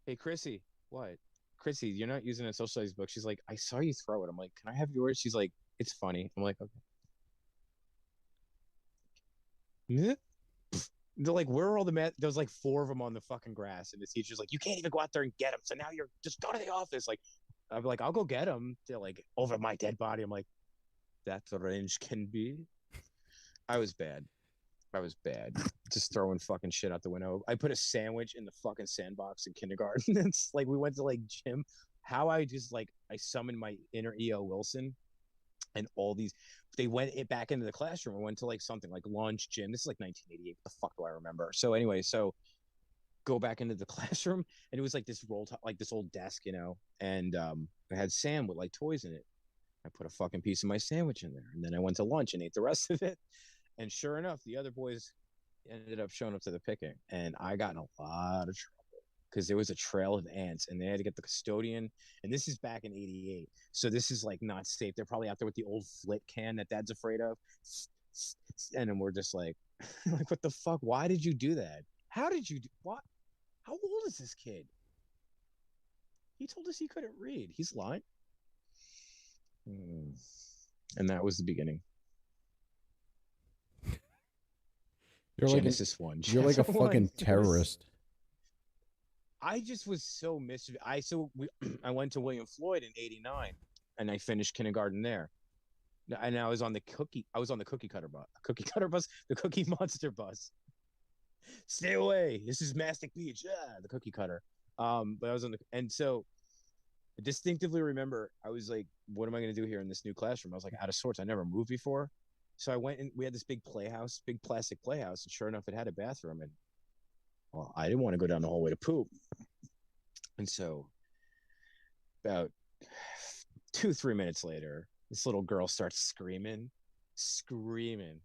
hey, Chrissy, what? Chrissy, you're not using a social studies book. She's like, I saw you throw it. I'm like, can I have yours? She's like, it's funny. I'm like, okay. They're like, where are all the math? There was like 4 of them on the fucking grass. And the teacher's like, you can't even go out there and get them. So now you're just go to the office. Like, I'm like, I'll go get them. They're like, over my dead body. I'm like, that's a range can be. I was bad. Just throwing fucking shit out the window. I put a sandwich in the fucking sandbox in kindergarten. It's like we went to like gym. How I just like I summoned my inner E.O. Wilson, and all these they went back into the classroom. I went to like something like lunch, gym. This is like 1988. What the fuck do I remember? So anyway, go back into the classroom, and it was like this roll top, like this old desk, and I had Sam with like toys in it. I put a fucking piece of my sandwich in there, and then I went to lunch and ate the rest of it. And sure enough, the other boys ended up showing up to the picking, and I got in a lot of trouble because there was a trail of ants, and they had to get the custodian. And this is back in '88, so this is like not safe. They're probably out there with the old flit can that Dad's afraid of, and then we're just like, like, what the fuck? Why did you do that? How did you do what? How old is this kid? He told us he couldn't read. He's lying. And that was the beginning. You're Genesis like 1. You're like a fucking terrorist. I just was so mischievous. I went to William Floyd in '89, and I finished kindergarten there. And I was on the cookie cutter bus, the Cookie Monster bus. Stay away. This is Mastic Beach. Yeah, the cookie cutter. But I was and so I distinctively remember I was like, what am I going to do here in this new classroom? I was like out of sorts. I never moved before. So I went and we had this big plastic playhouse, and sure enough, it had a bathroom. And well, I didn't want to go down the hallway to poop. And so about 2-3 minutes later, this little girl starts screaming. screaming.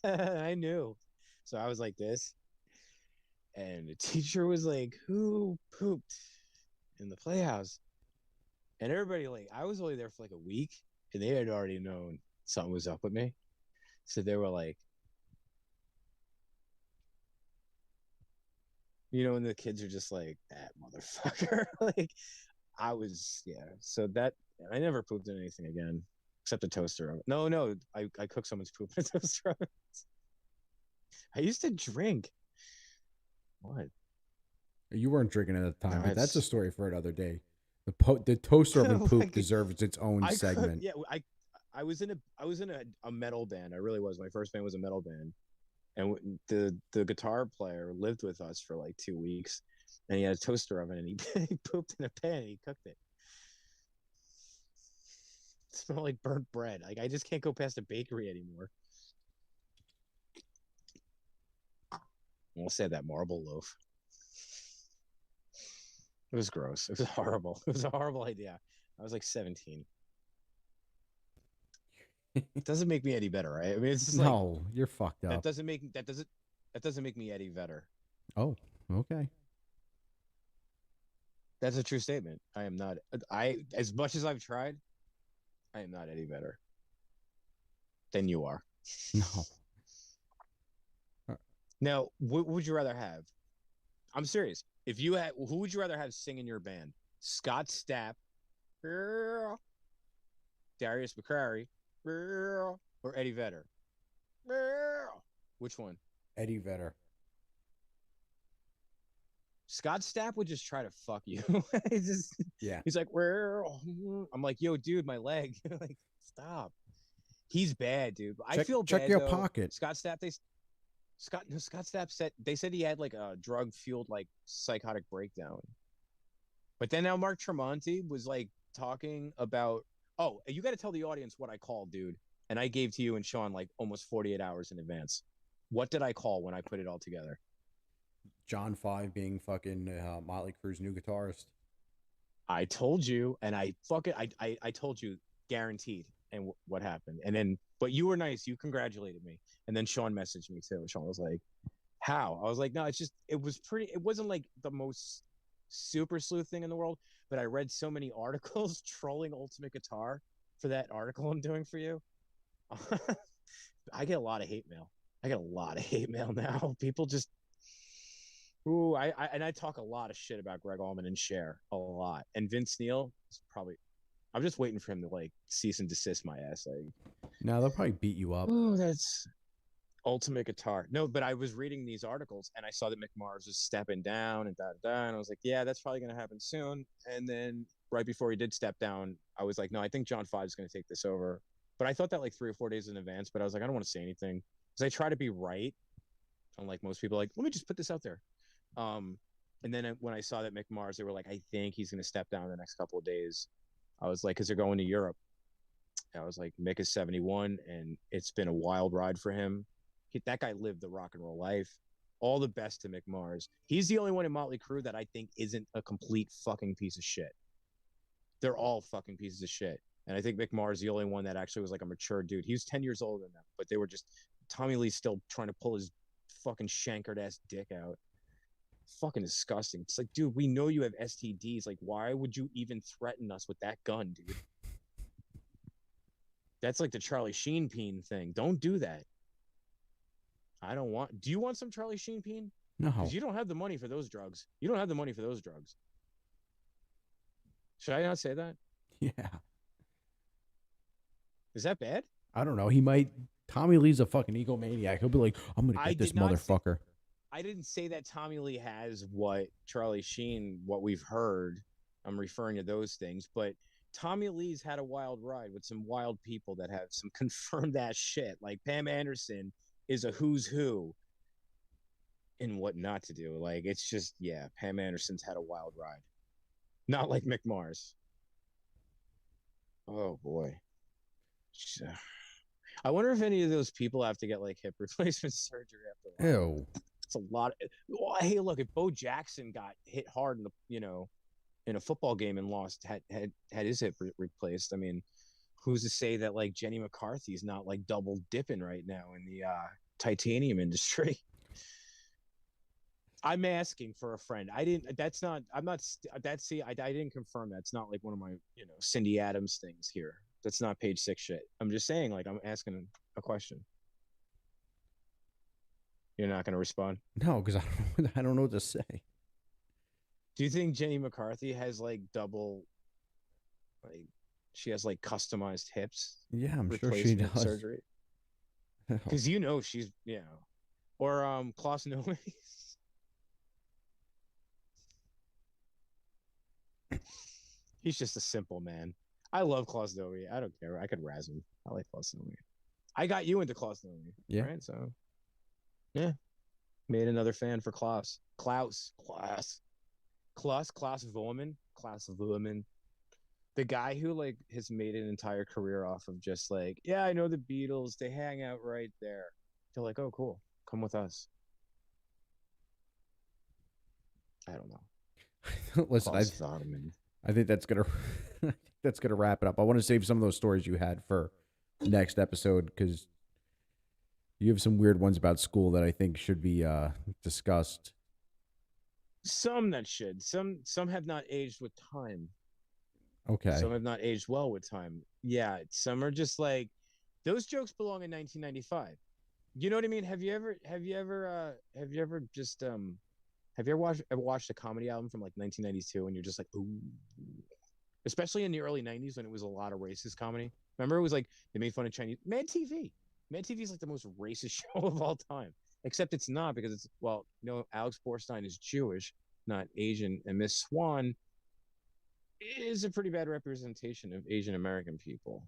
I knew. So I was like this. And the teacher was like, who pooped in the playhouse? And everybody, like, I was only there for like a week, and they had already known something was up with me. So they were like, and the kids are just like, that motherfucker. Like, I was, yeah. So that, I never pooped in anything again, except a toaster oven. No, I cooked someone's poop in a toaster oven. I used to drink. What? You weren't drinking at the time, No, but that's a it's story for another day. The toaster oven poop like, deserves its own segment. yeah, I was in a metal band. I really was. My first band was a metal band, and the guitar player lived with us for like 2 weeks, and he had a toaster oven, and he pooped in a pan and he cooked it. It smelled like burnt bread. Like, I just can't go past a bakery anymore. I'll say that marble loaf. It was gross. It was horrible. It was a horrible idea. I was like 17. It doesn't make me any better, right? I mean, it's just No, like, you're fucked up. that doesn't make me Eddie Vedder. Oh, okay. That's a true statement. I am not. As much as I've tried, I am not Eddie Vedder. Then you are. No. Now, what would you rather have? I'm serious. If you had, who would you rather have sing in your band? Scott Stapp, Darius McCrary, or Eddie Vedder? Which one? Eddie Vedder. Scott Stapp would just try to fuck you. Yeah. He's like, I'm like, yo, dude, my leg. Like, stop. He's bad, dude. I feel bad. Check your though. pocket. Scott Stapp, Scott Stapp said he had like a drug fueled like psychotic breakdown. But then now Mark Tremonti was like talking about, oh, you got to tell the audience what I called, dude. And I gave to you and Sean like almost 48 hours in advance. What did I call when I put it all together? John 5 being fucking Motley Crue's new guitarist. I told you, and I told you, guaranteed. And what happened? And then, but you were nice. You congratulated me. And then Sean messaged me too. Sean was like, how? I was like, no, it wasn't like the most super sleuth thing in the world, but I read so many articles trolling Ultimate Guitar for that article I'm doing for you. I get a lot of hate mail. Now. People just, I talk a lot of shit about Greg Allman and Cher, a lot. And Vince Neil is probably, I'm just waiting for him to like cease and desist my ass. Like, no, they'll probably beat you up. Oh, that's Ultimate Guitar. No, but I was reading these articles and I saw that McMars was stepping down and and I was like, yeah, that's probably going to happen soon. And then right before he did step down, I was like, no, I think John 5 is going to take this over. But I thought that like 3 or 4 days in advance. But I was like, I don't want to say anything because I try to be right. Unlike most people, like, let me just put this out there. And then when I saw that McMars, they were like, I think he's going to step down in the next couple of days. I was like, because they're going to Europe. I was like, Mick is 71, and it's been a wild ride for him. That guy lived the rock and roll life. All the best to Mick Mars. He's the only one in Motley Crue that I think isn't a complete fucking piece of shit. They're all fucking pieces of shit. And I think Mick Mars is the only one that actually was like a mature dude. He was 10 years older than them, but they were just, Tommy Lee's still trying to pull his fucking shankered ass dick out. Fucking disgusting. It's like, dude, we know you have STDs. Like, why would you even threaten us with that gun, dude? That's like the Charlie Sheen peen thing. Don't do that. I don't want. Do you want some Charlie Sheen peen? No. Because you don't have the money for those drugs. Should I not say that? Yeah. Is that bad? I don't know. He might. Tommy Lee's a fucking egomaniac. He'll be like, I'm going to get this motherfucker. I didn't say that Tommy Lee has what Charlie Sheen, what we've heard. I'm referring to those things. But Tommy Lee's had a wild ride with some wild people that have some confirmed ass shit. Like Pam Anderson is a who's who in what not to do. Like, it's just, yeah, Pam Anderson's had a wild ride. Not like Mick Mars. Oh, boy. I wonder if any of those people have to get like hip replacement surgery after that. Ew. It's a lot. Hey, look, if Bo Jackson got hit hard in the, in a football game and lost, had his hip replaced, I mean, who's to say that like Jenny McCarthy's not like double dipping right now in the titanium industry? I'm asking for a friend. I didn't. That's not. I'm not. That's see. I didn't confirm that. It's not like one of my Cindy Adams things here. That's not page 6 shit. I'm just saying. Like I'm asking a question. You're not going to respond? No, because I don't know what to say. Do you think Jenny McCarthy has like double, like she has like customized hips? Yeah, I'm sure she does. Surgery. Because she's or Klaus Nomi. He's just a simple man. I love Klaus Nomi. I don't care. I could razz him. I like Klaus Nomi. I got you into Klaus Nomi. Yeah. Right. So, yeah, made another fan for Klaus. Klaus Vuhlman. The guy who like has made an entire career off of just like, yeah, I know the Beatles. They hang out right there. They're like, oh, cool. Come with us. I don't know. Listen, I think that's gonna wrap it up. I want to save some of those stories you had for next episode because you have some weird ones about school that I think should be discussed. Some that should. Some have not aged with time. Okay. Some have not aged well with time. Yeah, some are just like those jokes belong in 1995. You know what I mean? Have you ever watched a comedy album from like 1992 and you're just like, ooh, especially in the early 90s when it was a lot of racist comedy. Remember, it was like they made fun of Chinese. Mad TV is like the most racist show of all time, except it's not because it's Alex Borstein is Jewish, not Asian, and Miss Swan is a pretty bad representation of Asian American people.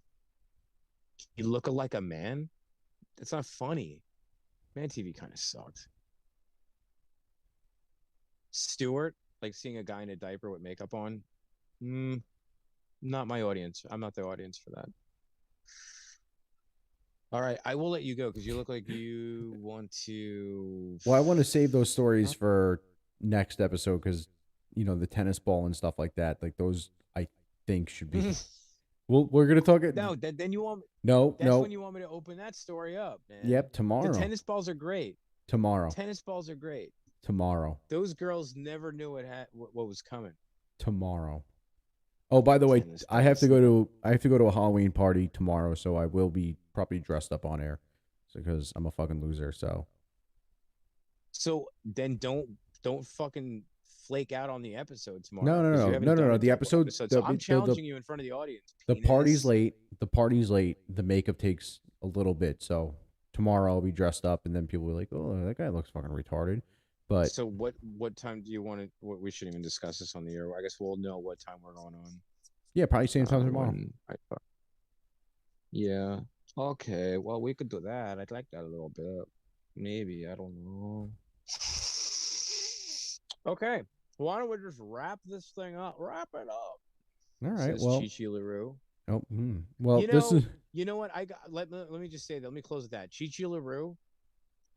You look like a man. It's not funny. Mad TV kind of sucked. Stewart, like seeing a guy in a diaper with makeup on, not my audience. I'm not the audience for that. All right, I will let you go because you look like you want to. Well, I want to save those stories for next episode because the tennis ball and stuff like that. Like those, I think should be. Well, we're gonna talk it. No, then you want. No. When you want me to open that story up, man. Yep, tomorrow. The tennis balls are great. Tomorrow. Tennis balls are great. Tomorrow. Those girls never knew what was coming. Tomorrow. Oh, by the way, I have to go to a Halloween party tomorrow, so I will be probably dressed up on air, because I'm a fucking loser. So then don't fucking flake out on the episode tomorrow. No. The episode. So I'm challenging you in front of the audience. The party's late. The makeup takes a little bit, so tomorrow I'll be dressed up, and then people will be like, "Oh, that guy looks fucking retarded." But so what time do you want to? We shouldn't even discuss this on the air. I guess we'll know what time we're going on. Yeah, probably same time tomorrow. Yeah. Okay. Well, we could do that. I'd like that a little bit. Maybe. I don't know. Okay. Why don't we just wrap this thing up? Wrap it up. All right. Says Chi LaRue. Oh. Well, this is. You know what? Let me just say that. Let me close with that. Chi LaRue,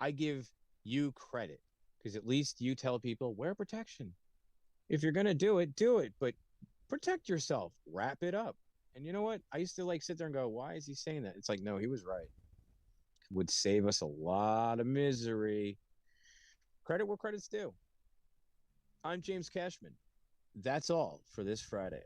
I give you credit because at least you tell people wear protection. If you're gonna do it, but protect yourself. Wrap it up. And you know what? I used to like sit there and go, why is he saying that? It's like, no, he was right. Would save us a lot of misery. Credit where credit's due. I'm James Cashman. That's all for this Friday.